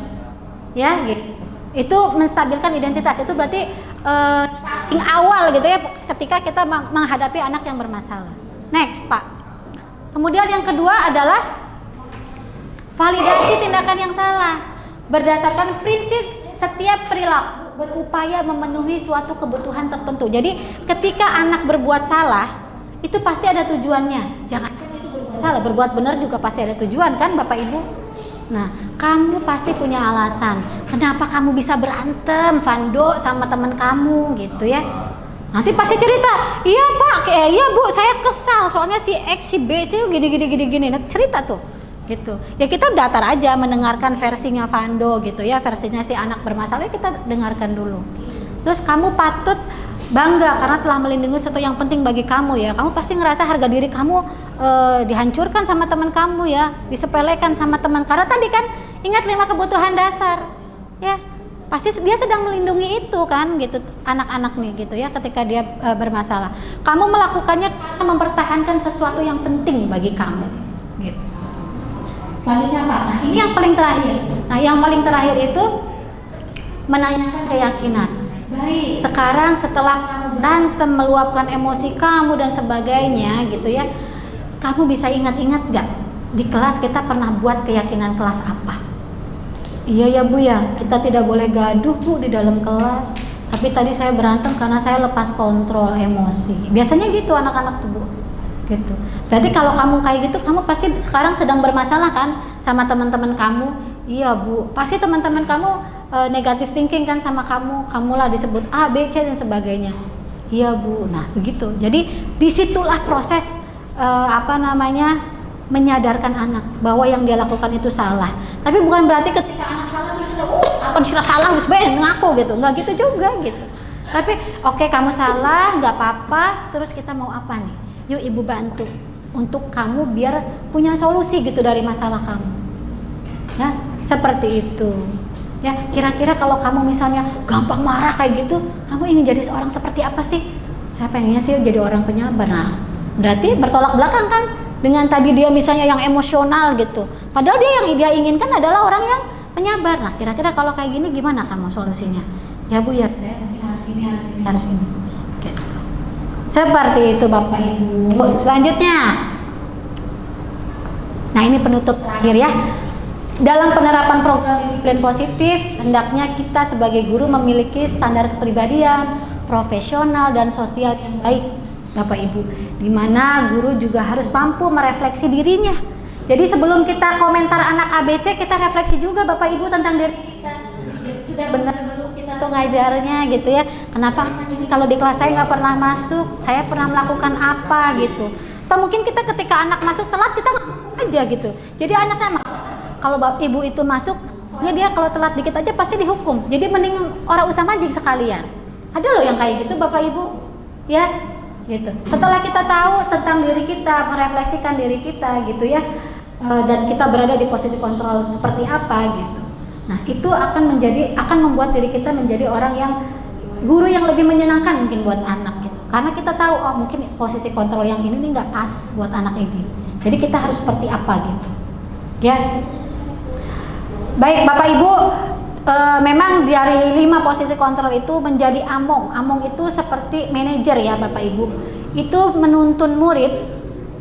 Ya, gitu. Itu menstabilkan identitas. Itu berarti starting awal gitu ya, ketika kita menghadapi anak yang bermasalah. Next, Pak. Kemudian yang kedua adalah validasi tindakan yang salah. Berdasarkan prinsip setiap perilaku berupaya memenuhi suatu kebutuhan tertentu. Jadi ketika anak berbuat salah, itu pasti ada tujuannya. Jangan itu berbuat salah, berbuat benar juga pasti ada tujuan kan Bapak Ibu? Nah, kamu pasti punya alasan kenapa kamu bisa berantem Vando sama teman kamu gitu ya. Nanti pasti cerita, iya Pak, iya Bu, saya kesal soalnya si X si B itu gini. Nah, cerita tuh gitu. Ya kita datar aja mendengarkan versinya Vando gitu ya, versinya si anak bermasalah kita dengarkan dulu. Terus kamu patut bangga karena telah melindungi sesuatu yang penting bagi kamu ya. Kamu pasti ngerasa harga diri kamu dihancurkan sama teman kamu ya, disepelekan sama teman. Karena tadi kan ingat 5 kebutuhan dasar ya. Pasti dia sedang melindungi itu kan gitu, anak-anak nih gitu ya, ketika dia bermasalah. Kamu melakukannya karena mempertahankan sesuatu yang penting bagi kamu gitu. Selanjutnya Pak, nah ini yang paling terakhir. Nah yang paling terakhir itu menanyakan keyakinan. Baik, sekarang setelah kamu berantem, meluapkan emosi kamu dan sebagainya gitu ya, kamu bisa ingat-ingat gak di kelas kita pernah buat keyakinan kelas apa? Iya ya Bu ya, kita tidak boleh gaduh Bu di dalam kelas. Tapi tadi saya berantem karena saya lepas kontrol emosi. Biasanya gitu anak-anak tuh Bu. Gitu. Berarti kalau kamu kayak gitu, kamu pasti sekarang sedang bermasalah kan sama teman-teman kamu. Iya Bu, pasti teman-teman kamu negatif thinking kan sama kamu, kamulah disebut A, B, C dan sebagainya. Iya Bu, nah begitu. Jadi disitulah proses menyadarkan anak bahwa yang dia lakukan itu salah. Tapi bukan berarti ketika anak salah terus kita, apa sih salah, harus ngaku gitu, nggak gitu juga gitu. Tapi oke, kamu salah, nggak apa-apa. Terus kita mau apa nih? Yuk Ibu bantu untuk kamu biar punya solusi gitu dari masalah kamu. Ya, seperti itu. Ya, kira-kira kalau kamu misalnya gampang marah kayak gitu, kamu ingin jadi seorang seperti apa sih? Saya pengennya sih jadi orang penyabar. Nah, berarti bertolak belakang kan dengan tadi dia misalnya yang emosional gitu. Padahal dia inginkan adalah orang yang penyabar. Nah, kira-kira kalau kayak gini gimana kamu solusinya? Ya Bu ya, saya mungkin harus ini. Gitu. Seperti itu Bapak Ibu. Selanjutnya, nah ini penutup terakhir ya. Dalam penerapan program disiplin positif, hendaknya kita sebagai guru memiliki standar kepribadian, profesional dan sosial yang baik, Bapak Ibu. Di mana guru juga harus mampu merefleksi dirinya. Jadi sebelum kita komentar anak ABC, kita refleksi juga Bapak Ibu tentang diri kita. Sudah benar belum kita tuh ngajarnya gitu ya? Kenapa ini kalau di kelas saya nggak pernah masuk? Saya pernah melakukan apa gitu? Atau mungkin kita ketika anak masuk telat kita aja gitu. Jadi anaknya kalau ibu itu masuk, dia kalau telat dikit aja pasti dihukum. Jadi mending orang usah majing sekalian. Ada loh yang kayak gitu Bapak Ibu, ya, gitu. Setelah kita tahu tentang diri kita, merefleksikan diri kita, gitu ya, dan kita berada di posisi kontrol seperti apa, gitu. Nah itu akan membuat diri kita menjadi orang yang guru yang lebih menyenangkan mungkin buat anak, gitu. Karena kita tahu, oh mungkin posisi kontrol yang ini nih nggak pas buat anak ini. Jadi kita harus seperti apa, gitu, ya. Baik Bapak Ibu, memang dari 5 posisi kontrol itu menjadi among. Among itu seperti manajer ya Bapak Ibu. Itu menuntun murid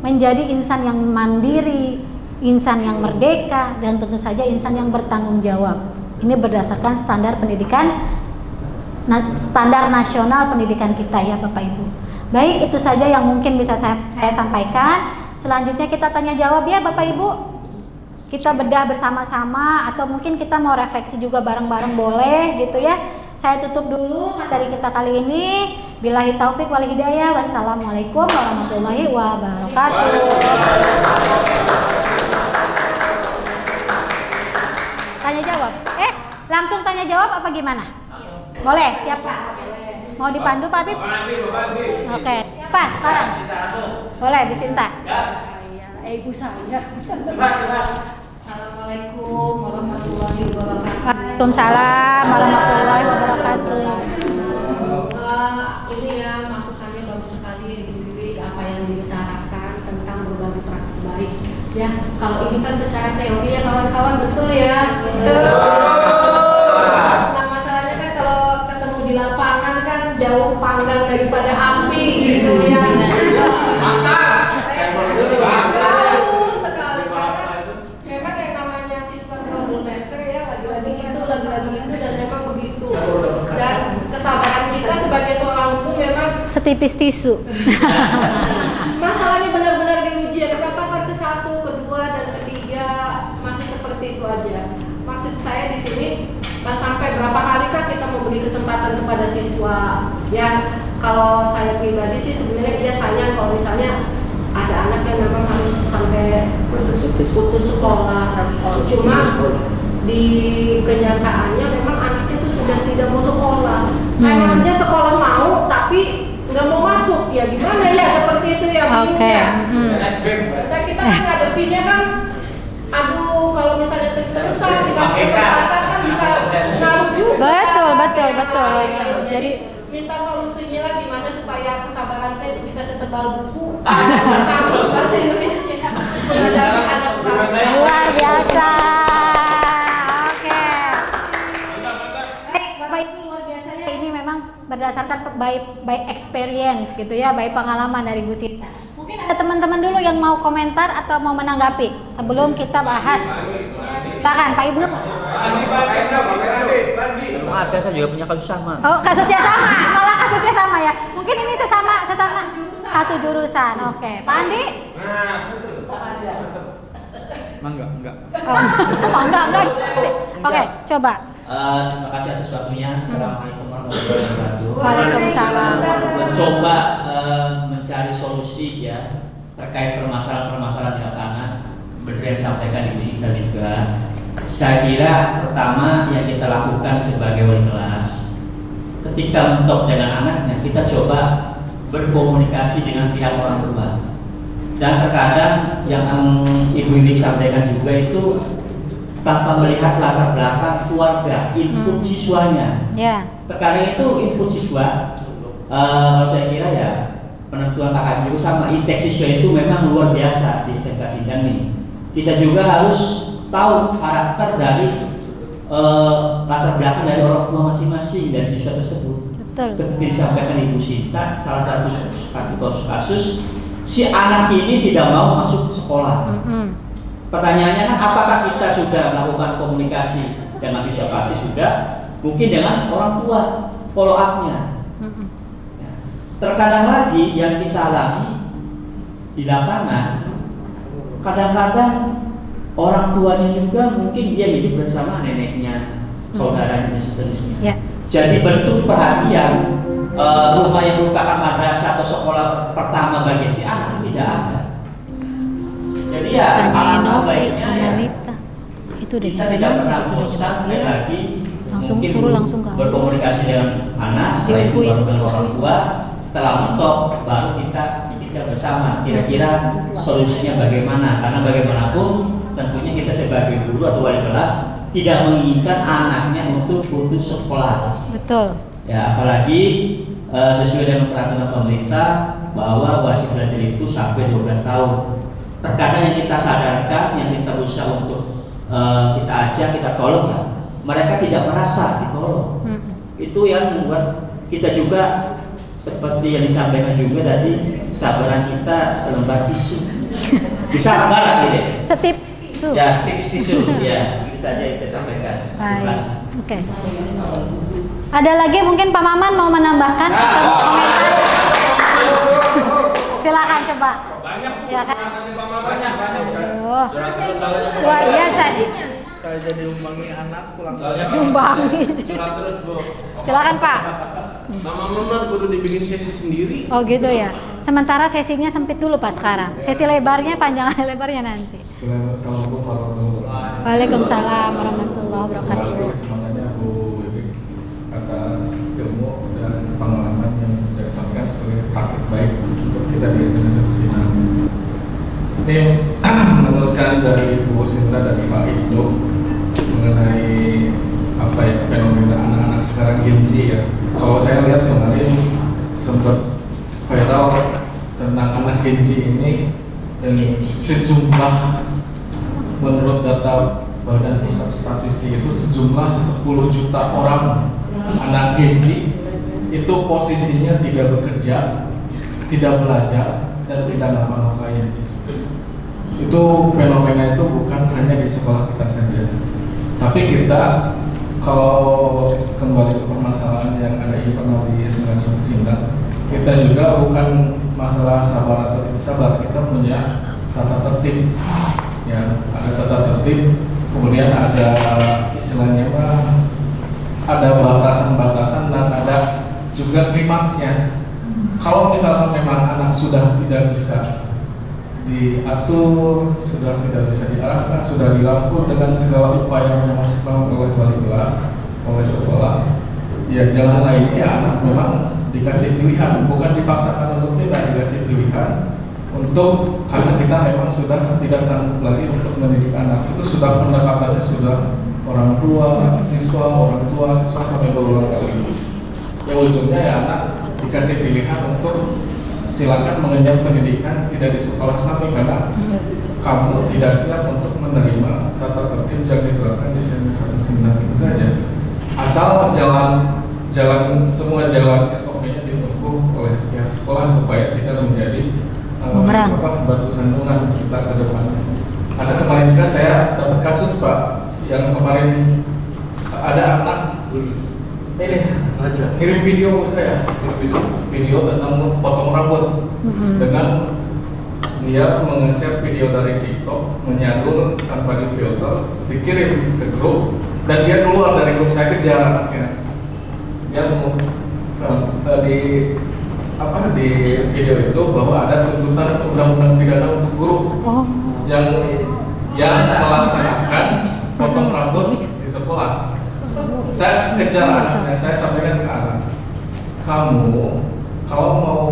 menjadi insan yang mandiri, insan yang merdeka, dan tentu saja insan yang bertanggung jawab. Ini berdasarkan standar pendidikan standar nasional pendidikan kita ya Bapak Ibu. Baik, itu saja yang mungkin bisa saya sampaikan. Selanjutnya kita tanya jawab ya Bapak Ibu. Kita bedah bersama-sama atau mungkin kita mau refleksi juga bareng-bareng boleh gitu ya. Saya tutup dulu materi kita kali ini. Billahi taufik wal hidayah. Wassalamualaikum warahmatullahi wabarakatuh. Tanya jawab. Langsung tanya jawab apa gimana? Boleh, siapa? Mau dipandu Pak Habib? Oke, siapa sekarang? Boleh, Bu Sinta. Ibu saya. Assalamualaikum warahmatullahi wabarakatuh. Waalaikumsalam warahmatullahi wabarakatuh. Ini ya masukannya bagus sekali Ibu Wiwi apa yang diutarakan tentang berbagi praktik baik. Ya, kalau ini kan secara teori ya kawan-kawan betul ya. Nah masalahnya kan kalau ketemu di lapangan kan jauh panggang daripada api gitu ya. Kesabaran kita sebagai seorang guru memang setipis tisu. Masalahnya benar-benar diuji ya, kesempatan ke-1, ke-2 dan ke-3 masih seperti itu aja. Maksud saya di sini sampai berapa kalikah kita memberi kesempatan kepada siswa ya. Kalau saya pribadi sih sebenarnya dia sayang kalau misalnya ada anak yang memang harus sampai putus sekolah. Cuma di kenyataannya memang anaknya itu sudah tidak mau sekolah. Maksudnya sekolah mau tapi nggak mau masuk ya gimana ya seperti itu ya. Oke. Nah kita kan ngadepinnya kan, aduh kalau misalnya terus-terusan dikasih kesempatan kan bisa ngaruh juga. Betul. Jadi minta solusinya lah gimana supaya kesabaran saya itu bisa setebal buku. Kamus bahasa Indonesia. Luar biasa. Baik, luar biasa ya. Ini memang berdasarkan by experience gitu ya, by pengalaman dari Bu Sinta. Mungkin ada teman-teman dulu yang mau komentar atau mau menanggapi sebelum kita bahas. Silakan Pak Ibnu. Ada, saya juga punya kasus sama. Oh, kasusnya sama. Malah kasusnya sama ya. Mungkin ini sesama satu jurusan. Oke, Pak Andi? Enggak. Oh, enggak. Oke, coba. Terima kasih atas waktunya. Assalamualaikum warahmatullahi wabarakatuh. Waalaikumsalam. Mencoba mencari solusi ya terkait permasalahan-permasalahan di lapangan. Benar yang disampaikan Ibu Sinta juga. Saya kira pertama yang kita lakukan sebagai wali kelas, ketika mentok dengan anaknya, kita coba berkomunikasi dengan pihak orang tua. Dan terkadang yang Ibu Wiwi sampaikan juga itu tanpa melihat latar belakang keluarga, input siswanya. Ya. Terkadang itu input siswa, kalau saya kira ya penentuan KKM juga sama, inteks siswa itu memang luar biasa di SMK Sindang nih. Kita juga harus tahu karakter dari latar belakang dari orang tua masing-masing dan siswa tersebut. Betul. Seperti disampaikan Ibu Sinta, salah satu kasus si anak ini tidak mau masuk sekolah. Pertanyaannya kan apakah kita sudah melakukan komunikasi dengan siswa? Pasti sudah, mungkin dengan orang tua follow up-nya. Ya. Terkadang lagi yang kita alami di lapangan, kadang-kadang orang tuanya juga mungkin dia hidup bersama neneknya, saudaranya dan seterusnya. Ya. Jadi bentuk perhatian rumah yang merupakan madrasah atau sekolah pertama bagi si anak tidak ada. Jadi ya alangkah baiknya ya itu kita tidak pernah bosan lagi langsung mungkin suruh langsung ke berkomunikasi dengan anak, setelah itu baru dengan orang tua, setelah mentok baru kita pikirkan bersama kira-kira solusinya bagaimana, karena bagaimanapun tentunya kita sebagai guru atau wali kelas tidak menginginkan anaknya untuk putus sekolah. Betul. Ya, apalagi sesuai dengan peraturan pemerintah bahwa wajib belajar itu sampai 12 tahun. Terkadang yang kita sadarkan, yang kita berusaha untuk kita ajak, kita tolong ya, mereka tidak merasa ditolong. Itu yang membuat kita juga seperti yang disampaikan juga tadi, sabaran kita selembar tisu. Bisa enggak gitu? Setipis tisu. Ya, tipis tisu. Ya, itu saja yang saya sampaikan. Baik. Oke. Ada lagi mungkin Pak Maman mau menambahkan atau mau komentar? Silakan coba. Silakan. Aduh, luar biasa nih. Saya jadi umbangi anak pulang. Umbangi. Terus Bu. Silakan Pak. Mama kudu dibikin sesi sendiri. Oh gitu ya. Sementara sesinya sempit dulu Pak sekarang. Sesi lebarnya, panjangan lebarnya nanti. Assalamualaikum warahmatullahi wabarakatuh. Waalaikumsalam warahmatullahi wabarakatuh. Semangatnya Bu Wiwik atas ilmu dan pengalaman yang sudah disampaikan sebagai praktik baik untuk kita di SMK Sinar. Ini meneruskan dari Bu Sinta dan Pak Ibnu mengenai apa ya fenomena anak-anak sekarang Gen Z ya. Kalau saya lihat kemarin sempat viral tentang anak Gen Z ini sejumlah menurut data Badan Pusat Statistik itu sejumlah 10 juta orang anak Gen Z itu posisinya tidak bekerja, tidak belajar, dan tidak ngapa-ngapain. Itu fenomena itu bukan hanya di sekolah kita saja, tapi kita kalau kembali ke permasalahan yang ada internal di SMK Sindang, kita juga bukan masalah sabar atau tidak sabar, kita punya tata tertib, ya ada tata tertib, kemudian ada istilahnya ada batasan-batasan dan ada juga klimaksnya. Kalau misalkan memang anak sudah tidak bisa diatur, sudah tidak bisa diarahkan, sudah dirangkul dengan segala upaya yang maksimal oleh wali kelas, oleh sekolah, ya jalan lainnya anak memang dikasih pilihan, bukan dipaksakan untuk tidak, dikasih pilihan untuk, karena kita memang sudah tidak sanggup lagi untuk mendidik anak. Itu sudah pendekatannya sudah orang tua, siswa, sampai berulang kali. Ya ujungnya ya anak dikasih pilihan untuk silakan mengenyam pendidikan tidak di sekolah kami karena kamu tidak siap untuk menerima tata tertib yang diterapkan di SMK Sindang itu saja. Asal jalan semua jalan SOP-nya ditempuh oleh pihak sekolah supaya tidak menjadi batu sandungan kita ke depannya. Ada kemarin juga saya dapat kasus Pak, yang kemarin ada anak ini kirim video ke saya, video tentang potong rambut dengan dia meng-share video dari TikTok, menyadul tanpa difilter, dikirim ke grup, dan dia keluar dari grup. Saya kejar anaknya. Dia di video itu bahwa ada tuntutan undang-undang pidana untuk guru yang melaksanakan potong rambut di sekolah. Saya kejar anaknya, saya sampaikan ke anak, kamu kalau mau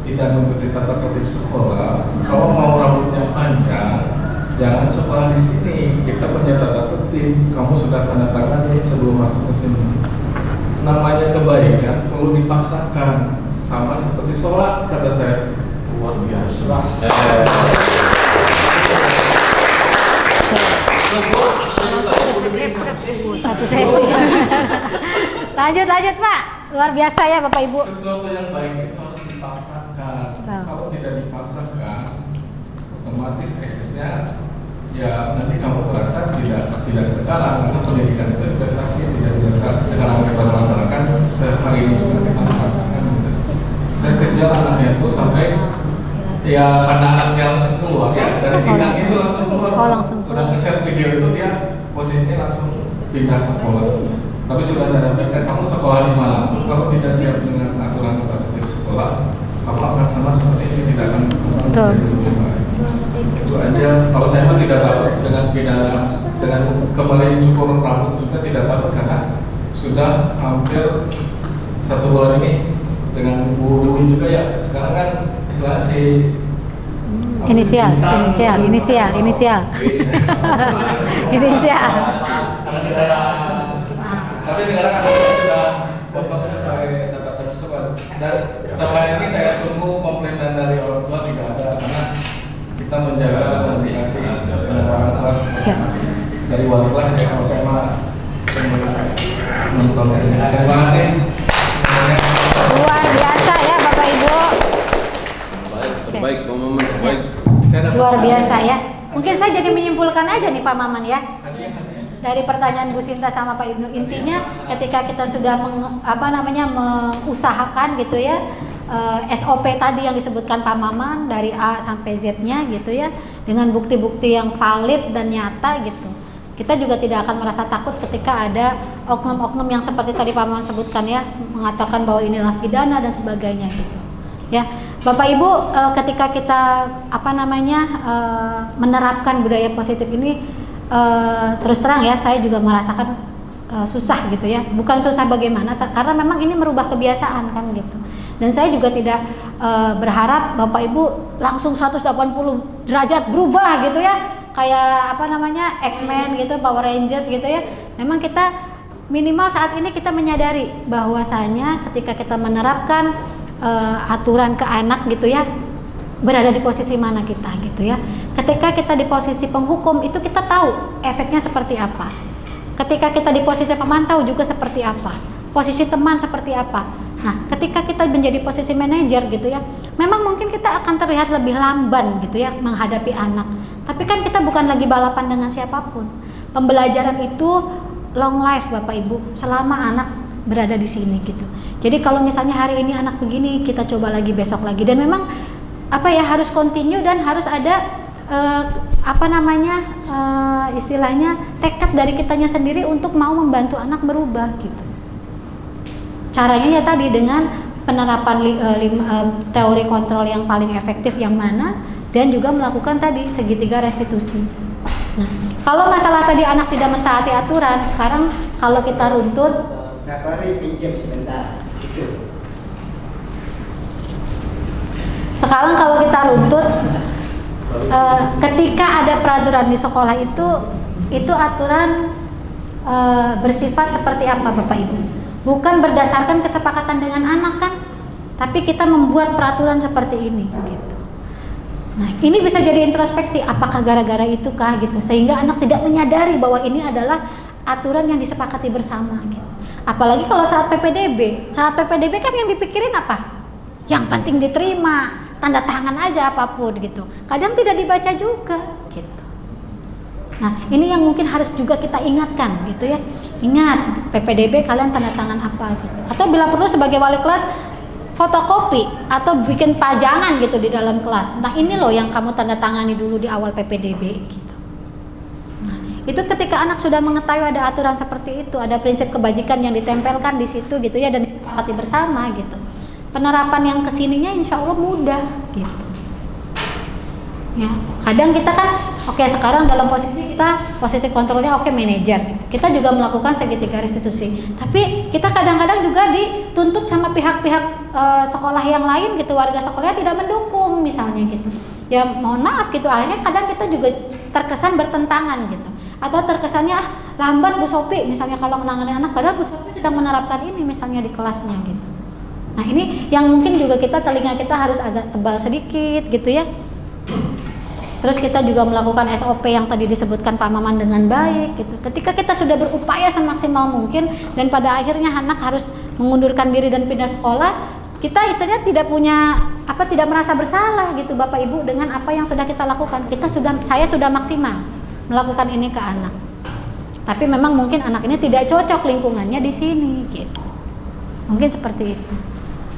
tidak mengikuti tata tertib sekolah, kalau mau rambutnya panjang, jangan sekolah di sini. Kita punya tata tertib, kamu sudah tanda tangan ini sebelum masuk ke sini. Namanya kebaikan perlu dipaksakan, sama seperti sholat, kata saya. Luar biasa. Satu sesi. Lanjut Pak, luar biasa ya Bapak Ibu. Sesuatu yang baik itu harus dipaksakan. Kalau tidak dipaksakan, otomatis eksesnya ya nanti kamu terasa tidak sekarang, karena pendidikan itu investasi, tidak sekarang kita melaksanakan, sehari ini juga kita merasakan. Saya kejar anaknya itu sampai ya karena anaknya langsung keluar ya dari sidang itu langsung keluar. Sudah nge-share video itu dia posisinya langsung pindah sekolah. Tapi sudah saya sampaikan, kamu sekolah di mana? Kalau tidak siap dengan aturan tata tertib sekolah, kamu akan sama seperti ini, tidak akan itu aja. Kalau saya mah tidak takut dengan pidana, dengan kemarin cukur rambut juga tidak takut karena sudah hampir 1 bulan ini dengan Bu Dewi juga ya. Sekarang kan istilah si inisial. Tapi sekarang aku sudah potongnya sesuai tata tertib sekolah. Dan sampai ini saya tunggu komplainan dari orang tua tidak ada, karena kita menjaga komunikasi dengan orang kelas dari wali kelas ya. Kalau saya mah nonton saja. Terima kasih. Luar biasa ya Bapak Ibu. Terbaik, Baik. Luar biasa ya. Mungkin saya jadi menyimpulkan aja nih Pak Maman ya. Dari pertanyaan Bu Sinta sama Pak Ibnu, intinya ketika kita sudah mengusahakan gitu ya, SOP tadi yang disebutkan Pak Maman dari A sampai Z-nya gitu ya, dengan bukti-bukti yang valid dan nyata gitu, kita juga tidak akan merasa takut ketika ada oknum-oknum yang seperti tadi Pak Maman sebutkan ya, mengatakan bahwa inilah pidana dan sebagainya gitu ya. Bapak Ibu, ketika kita menerapkan budaya positif ini, terus terang ya, saya juga merasakan susah gitu ya. Bukan susah bagaimana, karena memang ini merubah kebiasaan kan gitu. Dan saya juga tidak berharap Bapak Ibu langsung 180 derajat berubah gitu ya, kayak X-Men gitu, Power Rangers gitu ya. Memang kita minimal saat ini kita menyadari bahwasanya ketika kita menerapkan aturan ke anak gitu ya, berada di posisi mana kita gitu ya. Ketika kita di posisi penghukum itu kita tahu efeknya seperti apa. Ketika kita di posisi pemantau juga seperti apa. Posisi teman seperti apa. Nah, ketika kita menjadi posisi manajer gitu ya, memang mungkin kita akan terlihat lebih lamban gitu ya menghadapi anak. Tapi kan kita bukan lagi balapan dengan siapapun. Pembelajaran itu long life Bapak Ibu, selama anak berada di sini gitu. Jadi kalau misalnya hari ini anak begini, kita coba lagi besok lagi, dan memang harus continue dan harus ada istilahnya tekad dari kitanya sendiri untuk mau membantu anak berubah gitu. Caranya ya tadi dengan penerapan teori kontrol yang paling efektif yang mana, dan juga melakukan tadi segitiga restitusi. Nah, kalau masalah tadi anak tidak mentaati aturan, sekarang kalau kita runtut, pinjam sebentar. sekarang kalau kita runtut, ketika ada peraturan di sekolah itu aturan bersifat seperti apa Bapak Ibu? Bukan berdasarkan kesepakatan dengan anak kan, tapi kita membuat peraturan seperti ini gitu. Nah, ini bisa jadi introspeksi, apakah gara-gara itukah gitu, sehingga anak tidak menyadari bahwa ini adalah aturan yang disepakati bersama gitu. Apalagi kalau saat PPDB kan yang dipikirin apa? Yang penting diterima, tanda tangan aja apapun gitu. Kadang tidak dibaca juga gitu. Nah, ini yang mungkin harus juga kita ingatkan gitu ya. Ingat, PPDB kalian tanda tangan apa gitu. Atau bila perlu sebagai wali kelas fotokopi atau bikin pajangan gitu di dalam kelas. Nah, ini loh yang kamu tanda tangani dulu di awal PPDB gitu. Nah, itu ketika anak sudah mengetahui ada aturan seperti itu, ada prinsip kebajikan yang ditempelkan di situ gitu ya, dan disepakati bersama gitu. Penerapan yang kesininya insya Allah mudah gitu. Ya, kadang kita kan sekarang dalam posisi kontrolnya manajer gitu. Kita juga melakukan segitiga restitusi, tapi kita kadang-kadang juga dituntut sama pihak-pihak sekolah yang lain gitu, warga sekolahnya tidak mendukung misalnya gitu ya, mohon maaf gitu, akhirnya kadang kita juga terkesan bertentangan gitu, atau terkesannya lambat Bu Sophie misalnya kalau menangani anak, padahal Bu Sophie sedang menerapkan ini misalnya di kelasnya gitu. Nah, ini yang mungkin juga telinga kita harus agak tebal sedikit gitu ya. Terus kita juga melakukan SOP yang tadi disebutkan Pak Maman dengan baik gitu. Ketika kita sudah berupaya semaksimal mungkin dan pada akhirnya anak harus mengundurkan diri dan pindah sekolah, kita istilahnya tidak merasa bersalah gitu Bapak Ibu dengan apa yang sudah kita lakukan. Saya sudah maksimal melakukan ini ke anak. Tapi memang mungkin anak ini tidak cocok lingkungannya di sini gitu. Mungkin seperti itu.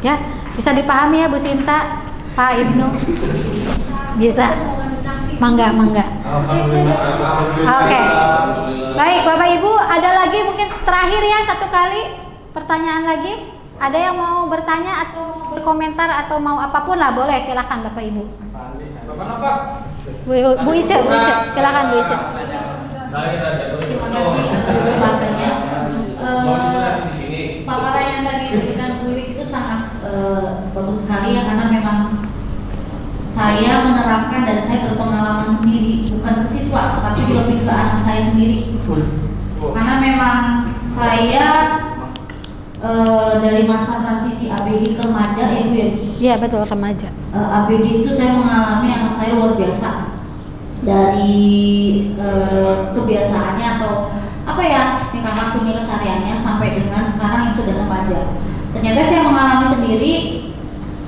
Ya, bisa dipahami ya Bu Sinta, Pak Ibnu? Bisa. Mangga. Oke. Baik, Bapak Ibu, ada lagi mungkin terakhir ya, satu kali pertanyaan lagi. Ada yang mau bertanya atau mau berkomentar atau mau apapun lah, boleh, silakan Bapak Ibu. Bu Ice, silakan Bu Ice. Terima kasih atas kesempatannya. Paparan yang tadi diberikan Bu Iwik itu sangat bagus sekali ya, karena memang saya menerapkan dan saya berpengalaman sendiri, bukan ke siswa tapi lebih ke anak saya sendiri. Karena memang saya dari masa transisi ABG ke remaja ya Bu ya. Iya betul, remaja. ABG itu saya mengalami anak saya luar biasa. Dari kebiasaannya atau tingkah lakunya, kesehariannya sampai dengan sekarang yang sudah remaja. Ternyata saya mengalami sendiri,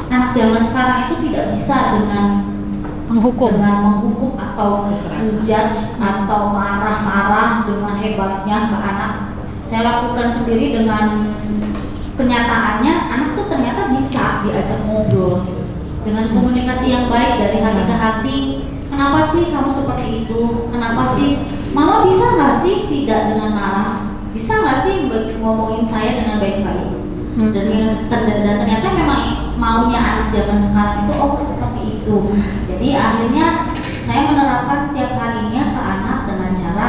anak zaman sekarang itu tidak bisa dengan Menghukum. dengan menghukum atau menjudge atau marah-marah dengan hebatnya ke anak. Saya lakukan sendiri dengan kenyataannya anak tuh ternyata bisa diajak ngobrol dengan komunikasi yang baik dari hati ke hati. Kenapa sih kamu seperti itu? Kenapa sih? Mama bisa nggak sih tidak dengan marah? Bisa nggak sih ngomongin saya dengan baik-baik? Dan ternyata memang maunya anak zaman sekarang itu seperti itu. Jadi akhirnya saya menerapkan setiap harinya ke anak dengan cara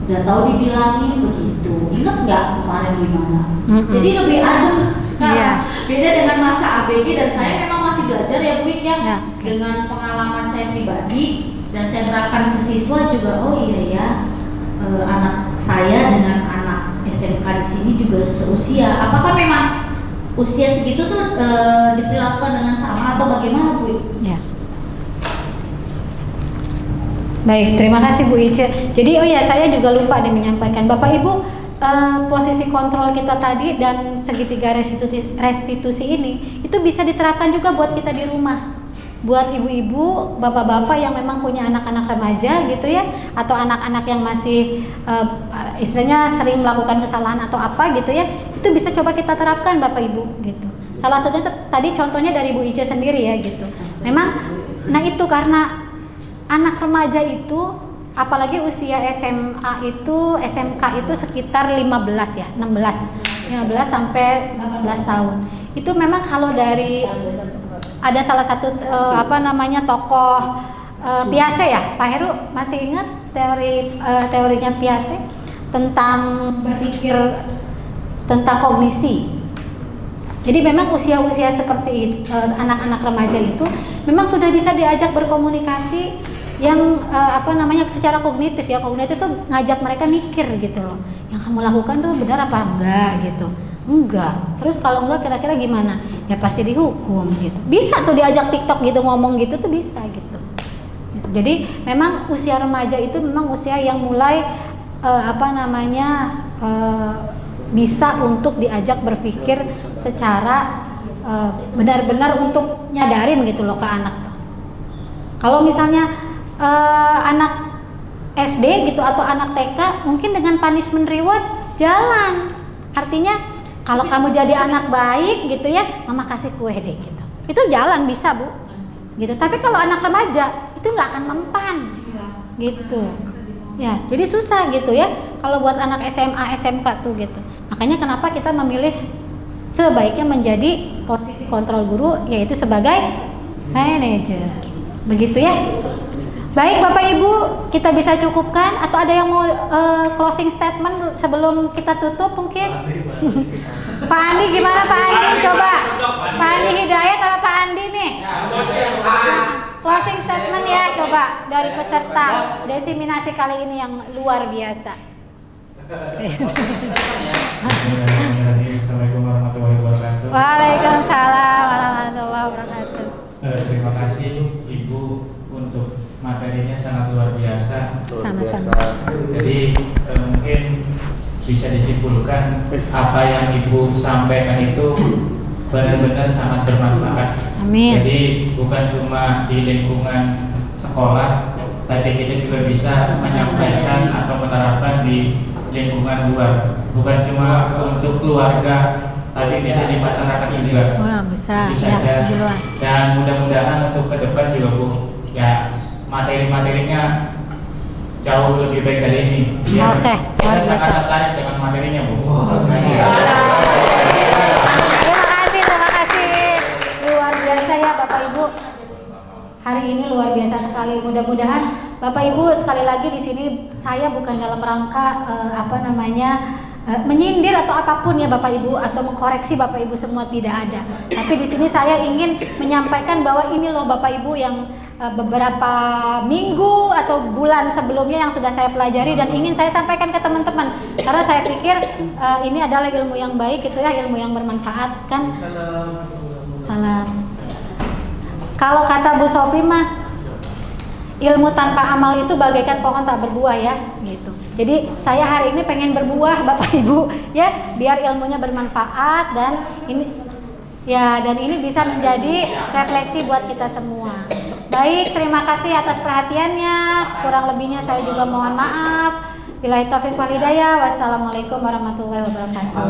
udah tahu dibilangin begitu. Ingat nggak kemarin gimana? Jadi lebih adem sekarang. Beda dengan masa ABG dan saya memang masih belajar ya Bu ya. Dengan pengalaman saya pribadi dan saya terapkan ke siswa juga. Oh iya ya, anak saya dengan anak SMK di sini juga seusia. Apakah memang usia segitu tuh diperlakukan dengan sama atau bagaimana Bu? Ya. Baik, terima kasih Bu Ice. Jadi saya juga lupa nih menyampaikan Bapak Ibu, posisi kontrol kita tadi dan segitiga restitusi ini itu bisa diterapkan juga buat kita di rumah. Buat ibu-ibu, bapak-bapak yang memang punya anak-anak remaja gitu ya, atau anak-anak yang masih istilahnya sering melakukan kesalahan atau apa gitu ya, itu bisa coba kita terapkan Bapak Ibu gitu. Salah satunya tadi contohnya dari Bu Ice sendiri ya gitu. Memang, nah itu karena anak remaja itu, apalagi usia SMA itu, SMK itu sekitar 15 ya, 15 sampai 18 tahun. Itu memang kalau dari ada salah satu tokoh Piaget ya, Pak Heru masih ingat teorinya Piaget tentang berpikir tentang kognisi. Jadi memang usia-usia seperti anak-anak remaja itu memang sudah bisa diajak berkomunikasi yang secara kognitif ya. Kognitif tuh ngajak mereka mikir gitu loh. Yang kamu lakukan tuh benar apa enggak gitu. Enggak. Terus kalau enggak kira-kira gimana? Ya pasti dihukum gitu. Bisa tuh diajak TikTok gitu ngomong gitu tuh bisa gitu. Jadi memang usia remaja itu memang usia yang mulai bisa untuk diajak berpikir secara benar-benar untuk nyadarin gitu loh ke anak tuh. Kalau misalnya anak SD gitu atau anak TK mungkin dengan punishment reward jalan. Artinya kalau kamu jadi anak baik gitu ya, mama kasih kue deh gitu. Itu jalan bisa Bu. Gitu. Tapi kalau anak remaja itu nggak akan mempan. Gitu. Ya, jadi susah gitu ya. Kalau buat anak SMA, SMK tuh gitu. Makanya kenapa kita memilih sebaiknya menjadi posisi kontrol guru yaitu sebagai manajer. Begitu ya. Baik Bapak Ibu, kita bisa cukupkan atau ada yang mau closing statement sebelum kita tutup mungkin? Pak Andi gimana Pak Andi? Coba Pak Andi Hidayat apa Pak Andi nih? Closing statement ya coba dari peserta desiminasi kali ini yang luar biasa. Assalamualaikum warahmatullahi wabarakatuh. Waalaikumsalam warahmatullahi wabarakatuh. Terima kasih Ibu untuk materinya sangat luar biasa. Sama-sama. Jadi mungkin bisa disimpulkan apa yang Ibu sampaikan itu benar-benar sangat bermanfaat. Amin. Jadi bukan cuma di lingkungan sekolah, tapi kita juga bisa menyampaikan atau menerapkan di lingkungan luar. Bukan cuma untuk keluarga, tapi bisa di masyarakat juga. Wah, bisa. Itu Ya, saja. jelas. Dan mudah-mudahan untuk ke depan juga Bu, ya materi-materinya jauh lebih baik dari ini. Ya, Oke, luar saya biasa. sangat tertarik dengan materinya Bu. Terima kasih. Luar biasa ya Bapak Ibu. Hari ini luar biasa sekali. Mudah-mudahan Bapak Ibu sekali lagi di sini saya bukan dalam rangka menyindir atau apapun ya Bapak Ibu atau mengkoreksi Bapak Ibu semua, tidak ada. Tapi di sini saya ingin menyampaikan bahwa ini loh Bapak Ibu yang beberapa minggu atau bulan sebelumnya yang sudah saya pelajari dan ingin saya sampaikan ke teman-teman karena saya pikir ini adalah ilmu yang baik gitu ya, ilmu yang bermanfaat kan. Salam. Kalau kata Bu Sofi mah ilmu tanpa amal itu bagaikan pohon tak berbuah ya gitu. Jadi saya hari ini pengen berbuah Bapak Ibu ya, biar ilmunya bermanfaat dan ini Ya, dan ini bisa menjadi refleksi buat kita semua. Baik, terima kasih atas perhatiannya. Kurang lebihnya saya juga mohon maaf. Billahi taufiq wal hidayah. Wassalamualaikum warahmatullahi wabarakatuh.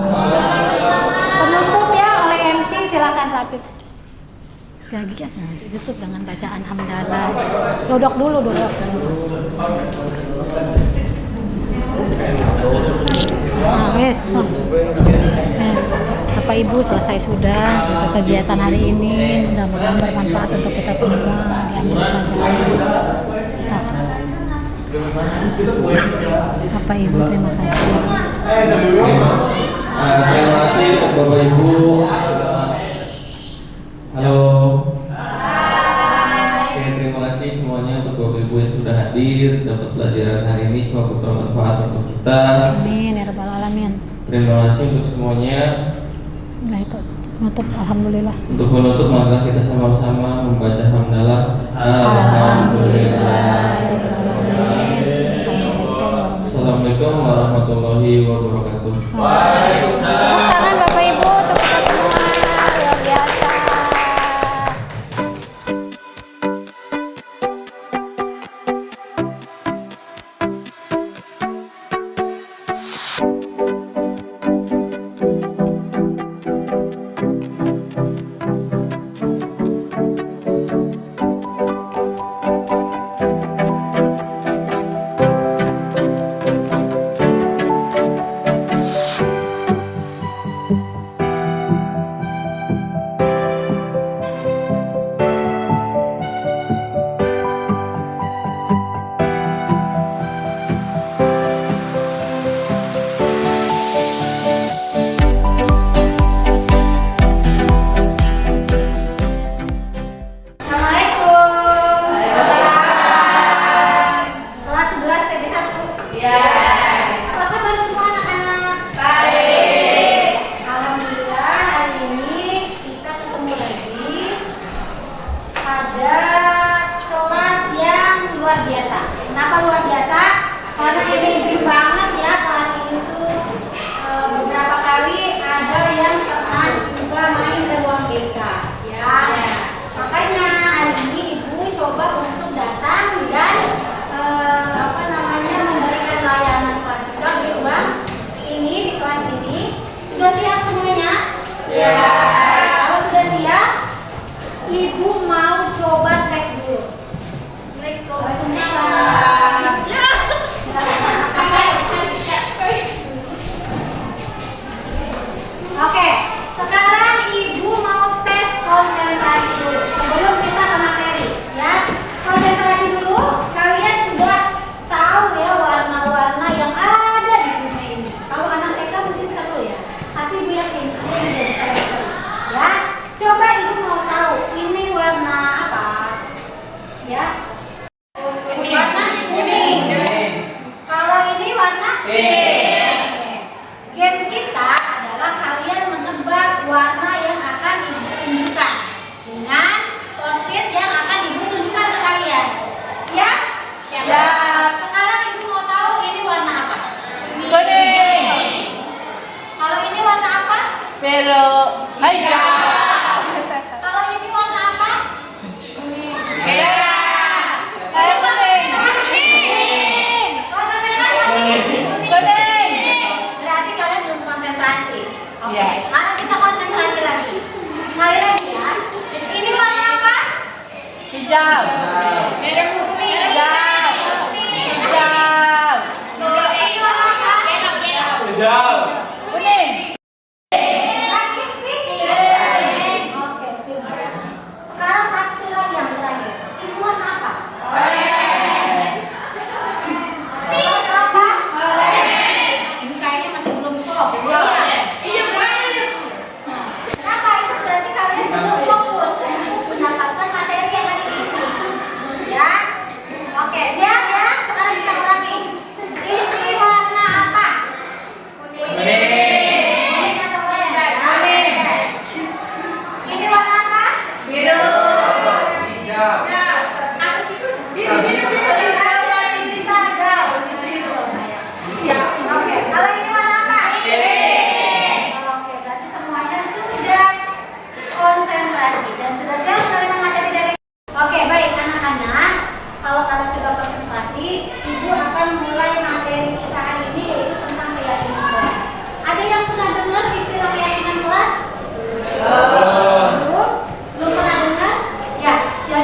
Penutup ya oleh MC, silakan Pak Apip. Lagi kan tutup dengan bacaan hamdalah. Duduk dulu, duduk. Nah, wes. Bapak Ibu, selesai sudah untuk kegiatan hari ini. Mudah-mudahan bermanfaat untuk kita semua. Diambil pelajaran. Bapak Ibu, terima kasih. Terima kasih untuk Bapak Ibu. Halo. Oke, terima kasih semuanya untuk Bapak Ibu yang sudah hadir, dapat pelajaran hari ini, semoga bermanfaat untuk kita. Amin ya rabbal alamin. Terima kasih untuk semuanya. Nah itu nutup, alhamdulillah. Untuk menutup, maka kita sama-sama membaca hamdalah. Alhamdulillah. Assalamualaikum warahmatullahi wabarakatuh. Tepuk tangan Bapak Ibu, untuk kita semua, luar biasa.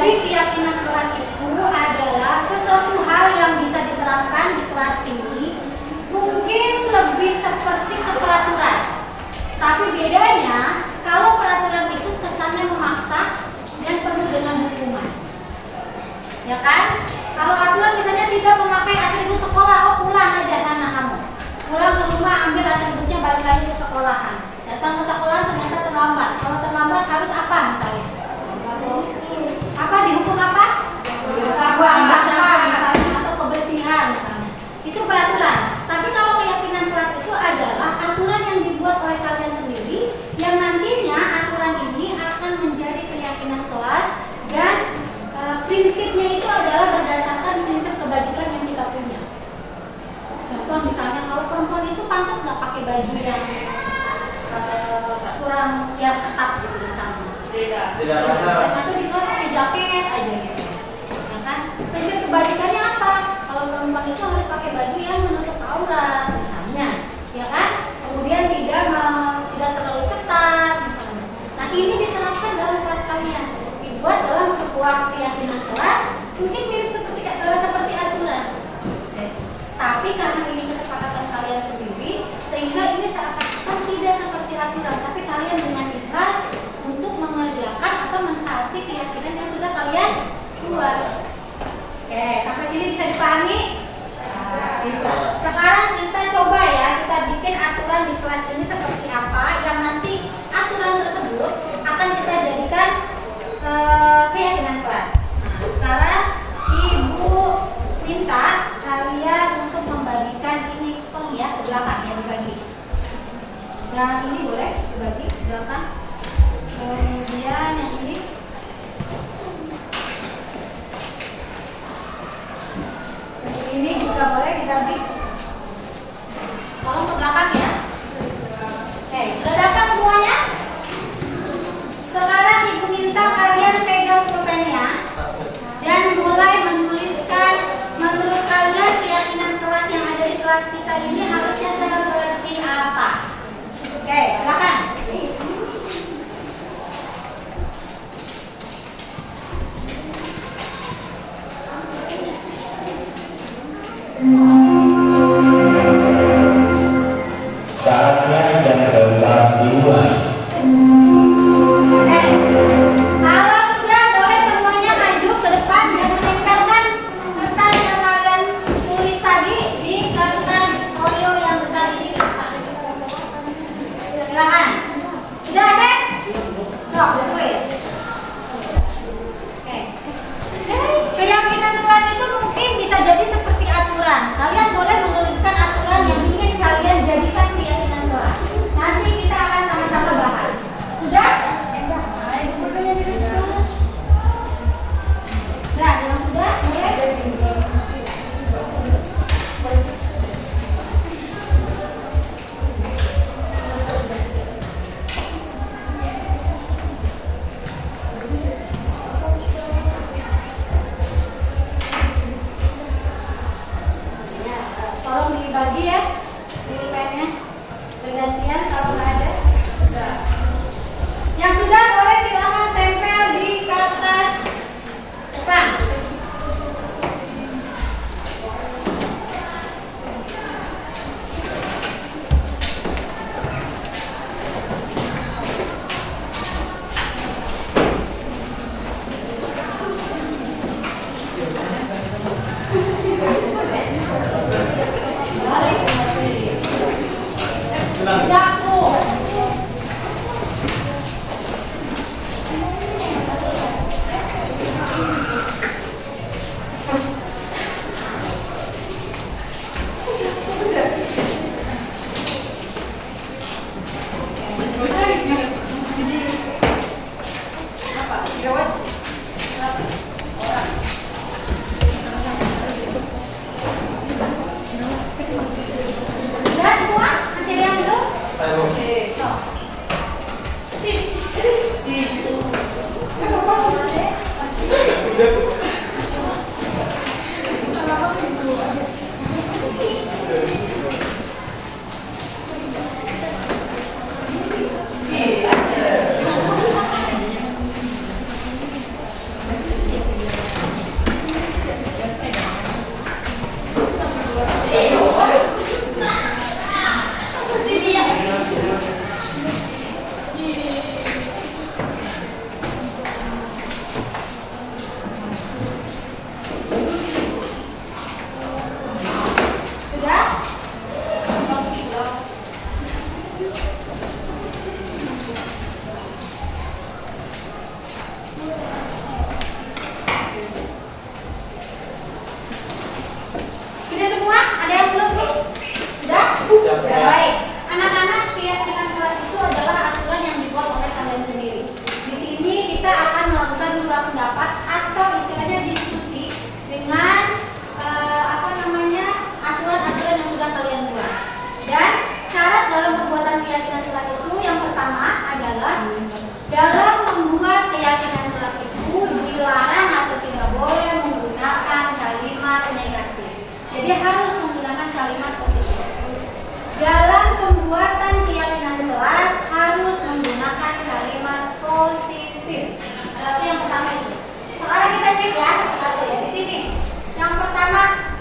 Jadi keyakinan kelas itu adalah sesuatu hal yang bisa diterapkan di kelas ini, mungkin lebih seperti keperaturan. Tapi bedanya, kalau peraturan itu kesannya memaksa dan penuh dengan hukuman. Ya kan? Kalau aturan misalnya tidak memakai atribut sekolah, oh pulang aja sana kamu. Pulang ke rumah, ambil atributnya, balik lagi ke sekolahan. Datang ke sekolah ternyata terlambat. Kalau terlambat harus apa misalnya? Apa dihukum apa? Buang sampah misalnya, atau kebersihan misalnya. Itu peraturan. Tapi kalau keyakinan kelas itu adalah aturan yang dibuat oleh kalian sendiri, yang nantinya aturan ini akan menjadi keyakinan kelas dan prinsipnya itu adalah berdasarkan prinsip kebajikan yang kita punya. Contoh misalnya kalau perempuan itu pantas nggak pakai baju yang kurang yang ketat gitu misalnya. Tidak ada. Atau di kelas pakai jaket aja gitu. Ya kan? Prinsip kebajikannya apa? Kalau perempuan itu harus pakai baju yang menutup aurat misalnya, ya kan? Kemudian tidak terlalu ketat misalnya. Nah ini diterapkan dalam kelas kalian, dibuat dalam sebuah keyakinan kelas, mungkin mirip seperti aturan. Tapi karena ini kesepakatan kalian sendiri, sehingga ini seakan-akan tidak seperti aturan, tapi kalian dengan ikhlas untuk mengerjakan atau mentaati keyakinan yang sudah kalian buat. Oke, sampai sini bisa dipahami? Bisa. Sekarang kita coba ya, kita bikin aturan di kelas ini seperti apa, yang nanti aturan tersebut akan kita jadikan keyakinan kelas. Nah, sekarang Ibu minta kalian untuk membagikan ini, tolong ya ke belakang ya dibagi. Yang ini boleh dibagi ke belakang. Kemudian yang ini. Ini juga boleh dibagi. Tolong ke belakang ya. Oke, sudah dapat semuanya? Sekarang Ibu minta kalian pegang pulpennya dan mulai menuliskan menurut kalian keyakinan kelas yang ada di kelas kita ini harusnya seperti apa. Oke, silakan. Saatnya jam 8 dimulai. Kalau sudah boleh semuanya maju ke depan dan tempelkan kertas yang kalian tulis tadi di kertas folio yang besar ini ke depan. Silakan. Sudah ada? Sok, ditulis. Oke. Keyakinan kelas itu mungkin bisa jadi seperti aturan.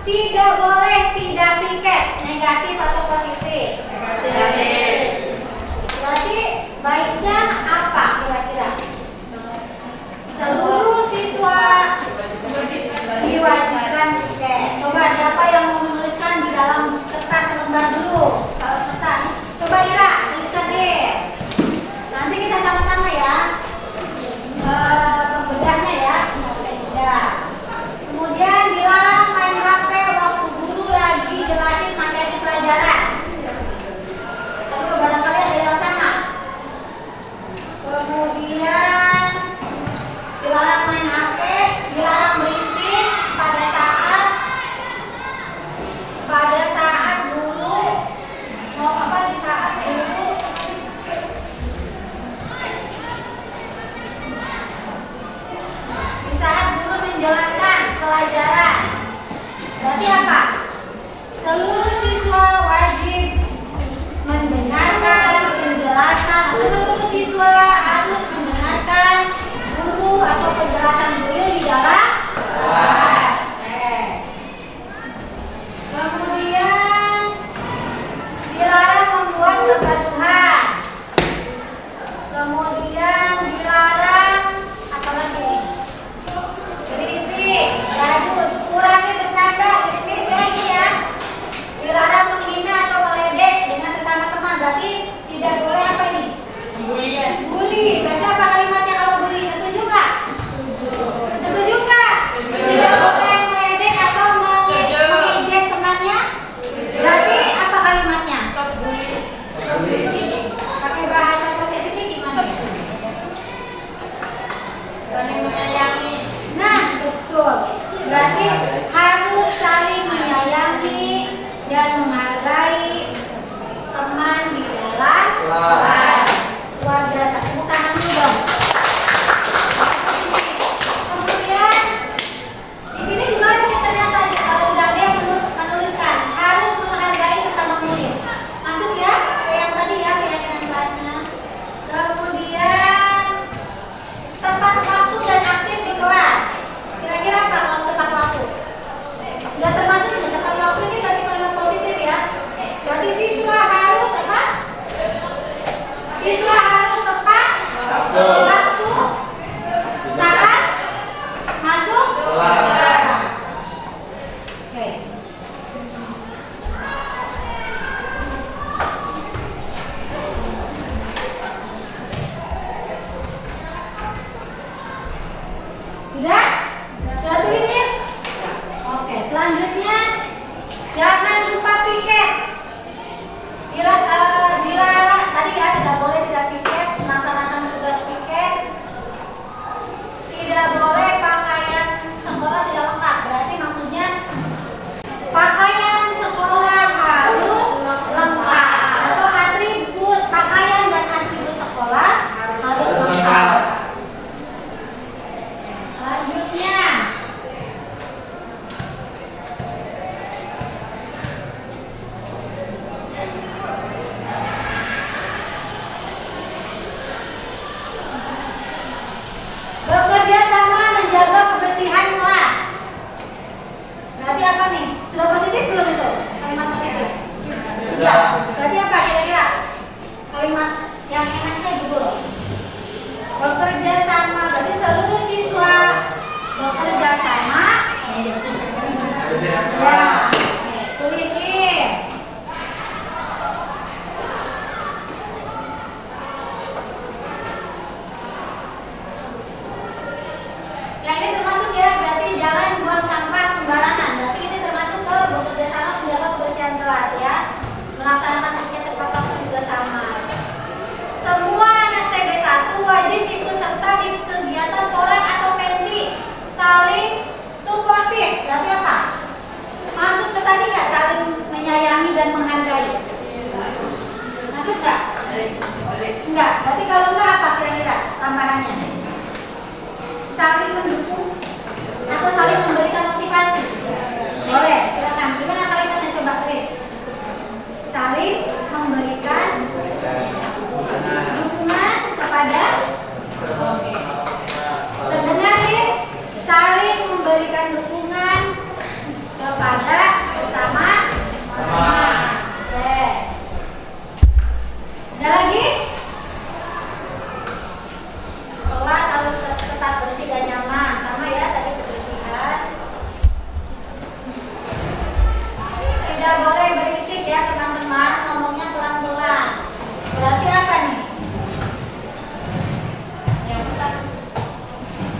Tidak boleh tidak piket, negatif atau positif? Negatif. Berarti baiknya apa kira-kira? Seluruh siswa diwajibkan piket. Coba siapa yang mau menuliskan di dalam kertas lembar dulu? Kalau kertas, coba Ira tuliskan deh. Nanti kita sama-sama ya. Pembedahnya ya. Ya. Kemudian dilarang main HP waktu guru lagi jelasin materi pelajaran. Lalu barangkali ada yang sama. Kemudian dilarang main HP, dilarang berisik pada saat guru mau apa di saat guru menjelaskan pelajaran. Berarti apa? Seluruh siswa wajib mendengarkan penjelasan, atau seluruh siswa harus mendengarkan guru atau penjelasan guru di dalam kelas. Kemudian dilarang membuat kegaduhan. Kemudian dilarang apa lagi? Berisik, gaduh, kurangi bercanda, berisik ya. Dilarang menghina atau meledek dengan sesama teman. Berarti tidak boleh apa ini? Bulian. Bully. Berarti apa kalimatnya kalau bully? Setuju nggak? Setuju nggak? Tidak boleh meledek atau mengejek temannya. Berarti apa kalimatnya? Pakai bahasa positif sih gimana? Saling menyayangi. Nah, betul. Berarti harus saling menyayangi dan menghargai teman di dalam kelas. Luar biasa. Tepuk tangan dulu dong. Kemudian di sini juga ada ternyata kalau sudah ada yang menuliskan harus menghargai sesama murid. Masuk ya ke yang tadi ya, keyakinan kelasnya. Kemudian tepat waktu dan aktif di kelas. Kira-kira apa kalau tepat waktu? Sudah termasuk ya, tepat waktu ini berarti kalimat positif ya. Berarti siswa harus apa? Siswa harus tepat waktu saat masuk kelas. Oke. Sudah? Sudah tulisin? Oke, selanjutnya jangan lupa piket. Dilarang tadi ya, tidak boleh tidak piket, melaksanakan tugas piket. Tidak boleh pakaian sekolah tidak lengkap. Berarti maksudnya pakaian sekolah harus lengkap, atau atribut pakaian dan atribut sekolah harus lengkap. Selanjutnya bekerja sama menjaga kebersihan kelas. Berarti apa nih? Sudah positif belum itu? Kalimat positif? Sudah. Berarti apa kira-kira? Kalimat yang enaknya gitu loh. Bekerja sama, berarti seluruh siswa bekerja sama. Ya, tulisin. Yang ini termasuk ya, berarti jangan buang sampah sembarangan. Berarti ini termasuk ke bekerja sama menjaga kebersihan kelas ya. Melaksanakan tugasnya tepat waktu juga sama. Semua anak TB1 wajib ikut serta di kegiatan porak atau pensi. Saling suportif. Berarti apa? Masuk ke tadi nggak? Saling menyayangi dan menghargai. Masuk nggak? Enggak. Berarti kalau enggak apa kira-kira tambahannya? Saling mendukung atau saling memberikan motivasi. Boleh, silakan. Gimana kalimatnya coba Kris? Saling memberikan dukungan kepada. Oke. Terdengar ya? Saling memberikan dukungan kepada kepada sesama teman. Oke. Ada lagi? Kelas harus tetap bersih dan nyaman. Sama ya tadi kebersihan. Tidak boleh berisik ya teman-teman, ngomongnya pelan-pelan. Berarti apa nih?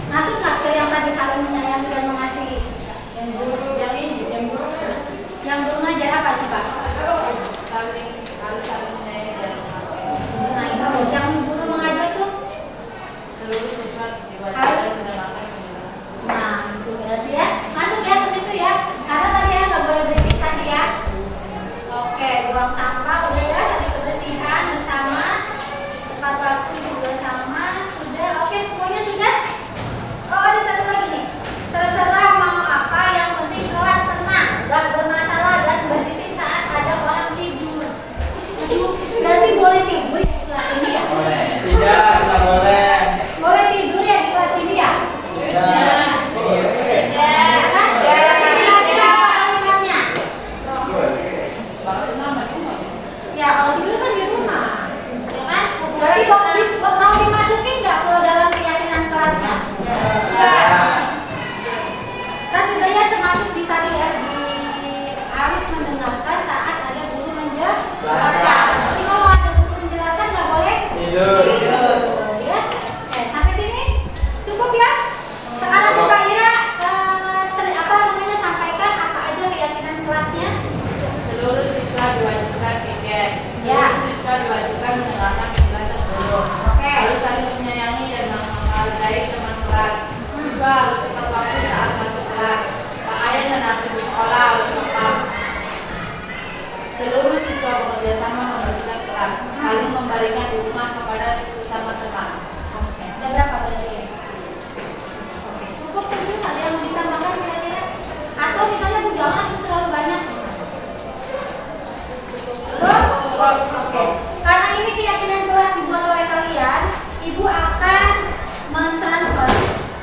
Masuk nggak ke yang tadi saling menyayangi dan mengasihi? Yang belum ajar apa sih Pak? Nah itu yang guru mengajar tuh harus. Nah itu berarti ya masuk ya ke situ ya. Karena tadi ya nggak boleh berisik tadi ya. Oke, buang sampah udah ya, tadi kebersihan bersama, tepat waktu juga sama, sudah. Oke semuanya sudah. Oh ada satu lagi nih. Terserah mau apa, yang penting kelas tenang, gak bermasalah dan berisik saat ada orang tidur. Berarti boleh tidur ya di kelas ini ya? Boleh. Tidak boleh. Boleh tidur ya di kelas ini ya? Kan? Kira-kira apa kalimatnya? Ya kalau tidur kan di rumah, ya kan? Berarti mau dimasukin nggak ke dalam keyakinan kelasnya? Kan sudah ya termasuk di tadi ya, di harus mendengarkan saat ada guru menjelaskan. Nanti kalau ada guru menjelaskan nggak boleh Tidur. ya. Oke, sampai sini cukup ya. Sekarang coba Ira sampaikan apa aja keyakinan kelasnya. Seluruh siswa diwajibkan piket. Ya. Seluruh siswa diwajibkan mendengarkan penjelasan guru. Oke. Harus saling menyayangi dan menghargai teman kelas. Siswa harus tepat waktu saat masuk kelas. Pakaian dan atribut sekolah harus lengkap. Seluruh siswa bekerja sama membersihkan kelas, saling memberikan dukungan kepada sesama teman. Oke. Ada berapa berarti? Oke. Cukup ini ada yang mau ditambahkan kira-kira? Atau misalnya Bu jangan itu terlalu banyak. Cukup? Oke. Karena ini keyakinan kelas dibuat oleh kalian, Ibu akan mentransfer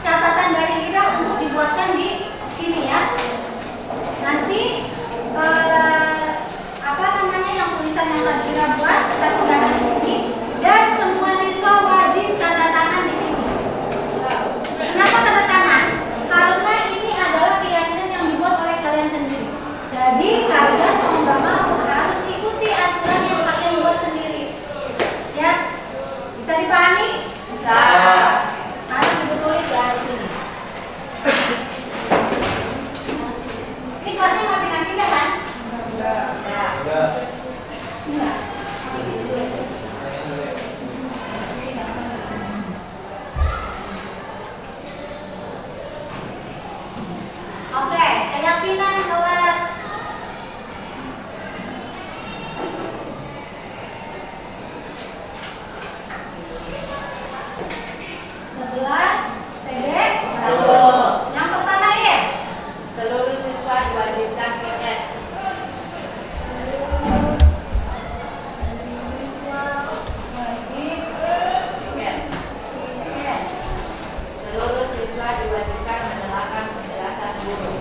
catatan dari Ira untuk dibuatkan di sini ya. Nanti yang tulisan yang tadi Ira buat kita pegang di sini dan semua siswa wajib tanda tangan di sini. Kenapa tanda tangan? Karena ini adalah keyakinan yang dibuat oleh kalian sendiri. Jadi kalian mau nggak mau harus ikuti aturan yang kalian buat sendiri. Ya, bisa dipahami? Bisa. Sekarang Ibu tulis ya di sini. Ini kelasnya nggak pindah-pindah kan? Enggak. Enggak. Oke, keyakinan kelas 11 TB 1. Yang pertama ya. Seluruh siswa diwajibkan piket. Siswa wajib Piket. piket. Seluruh siswa diwajibkan mendengarkan penjelasan guru.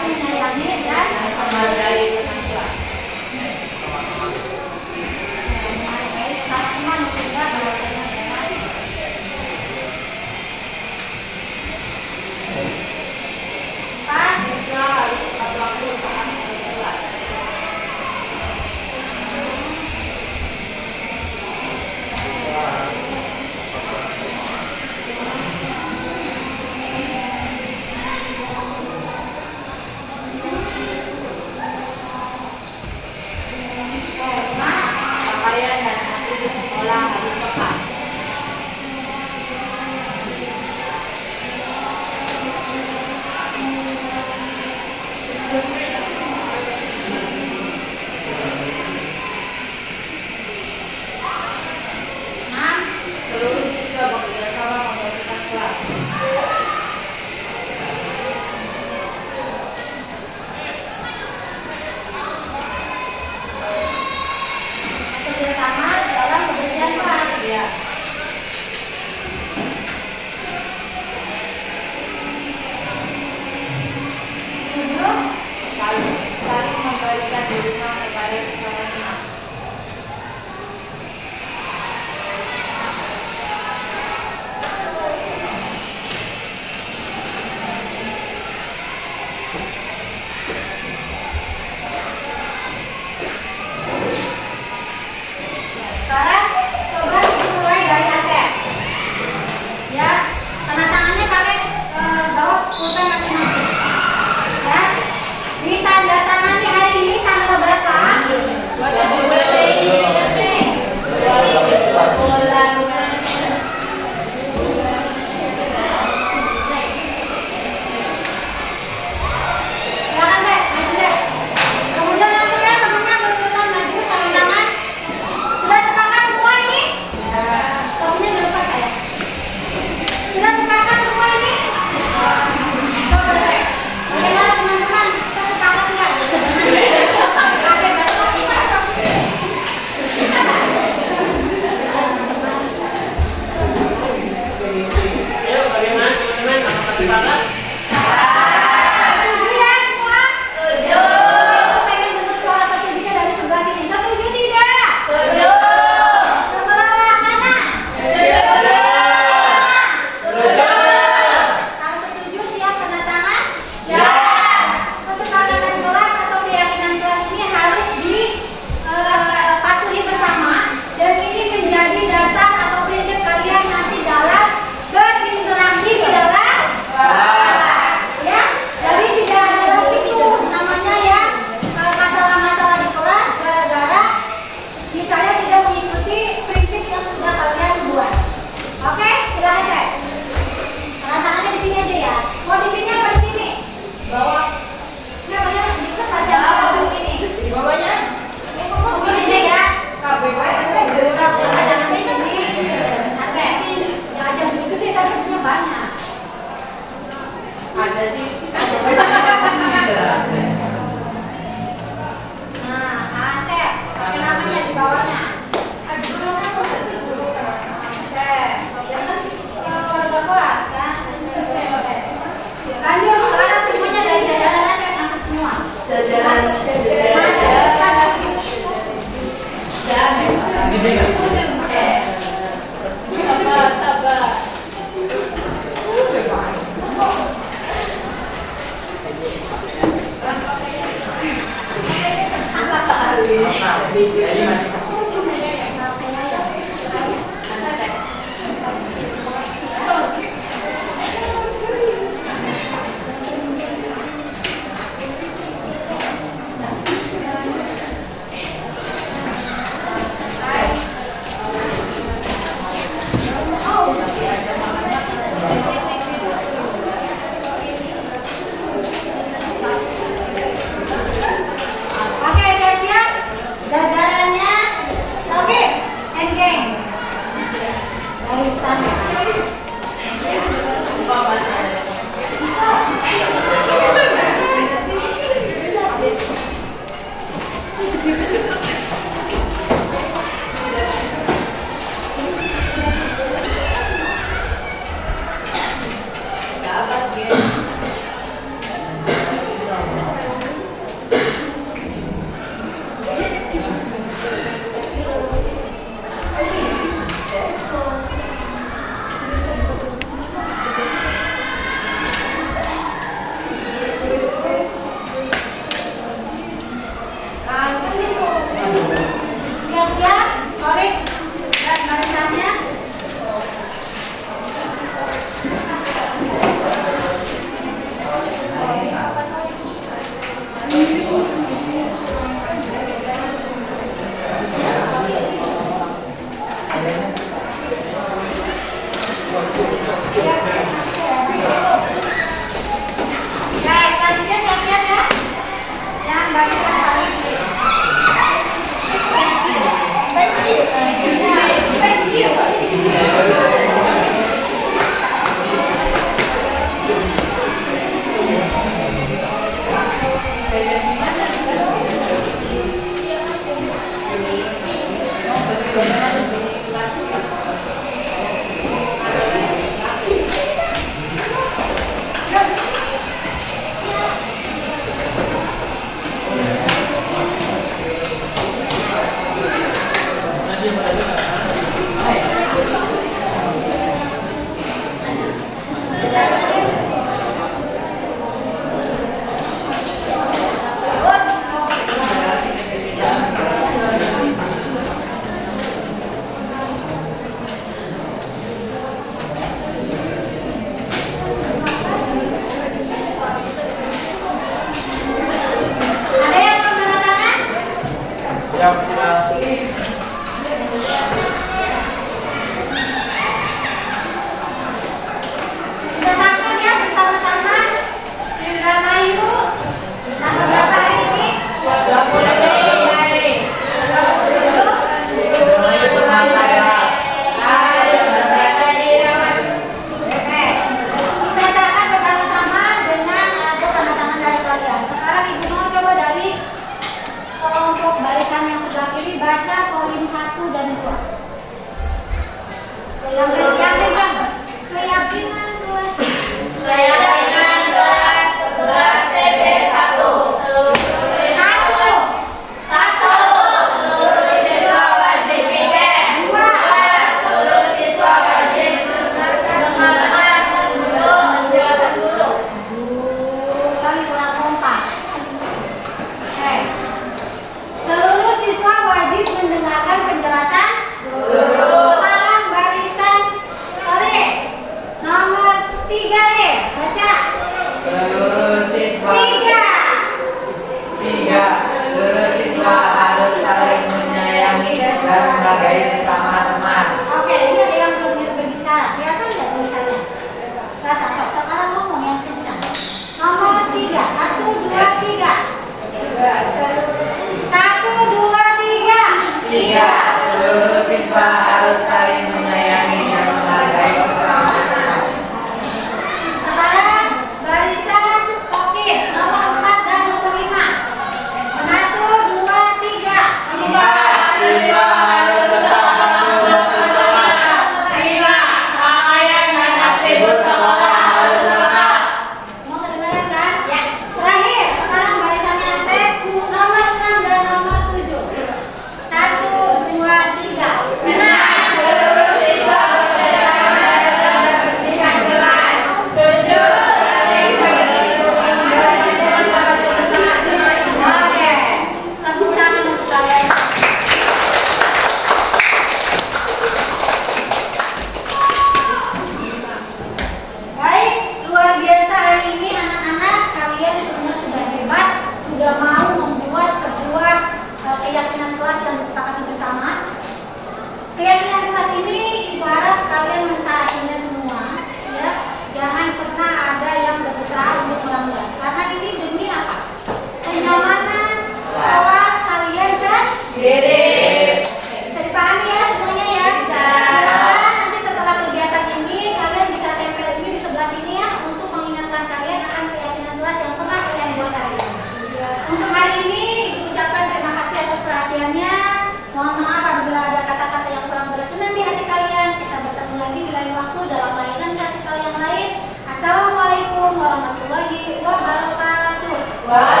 Assalamualaikum warahmatullahi wabarakatuh.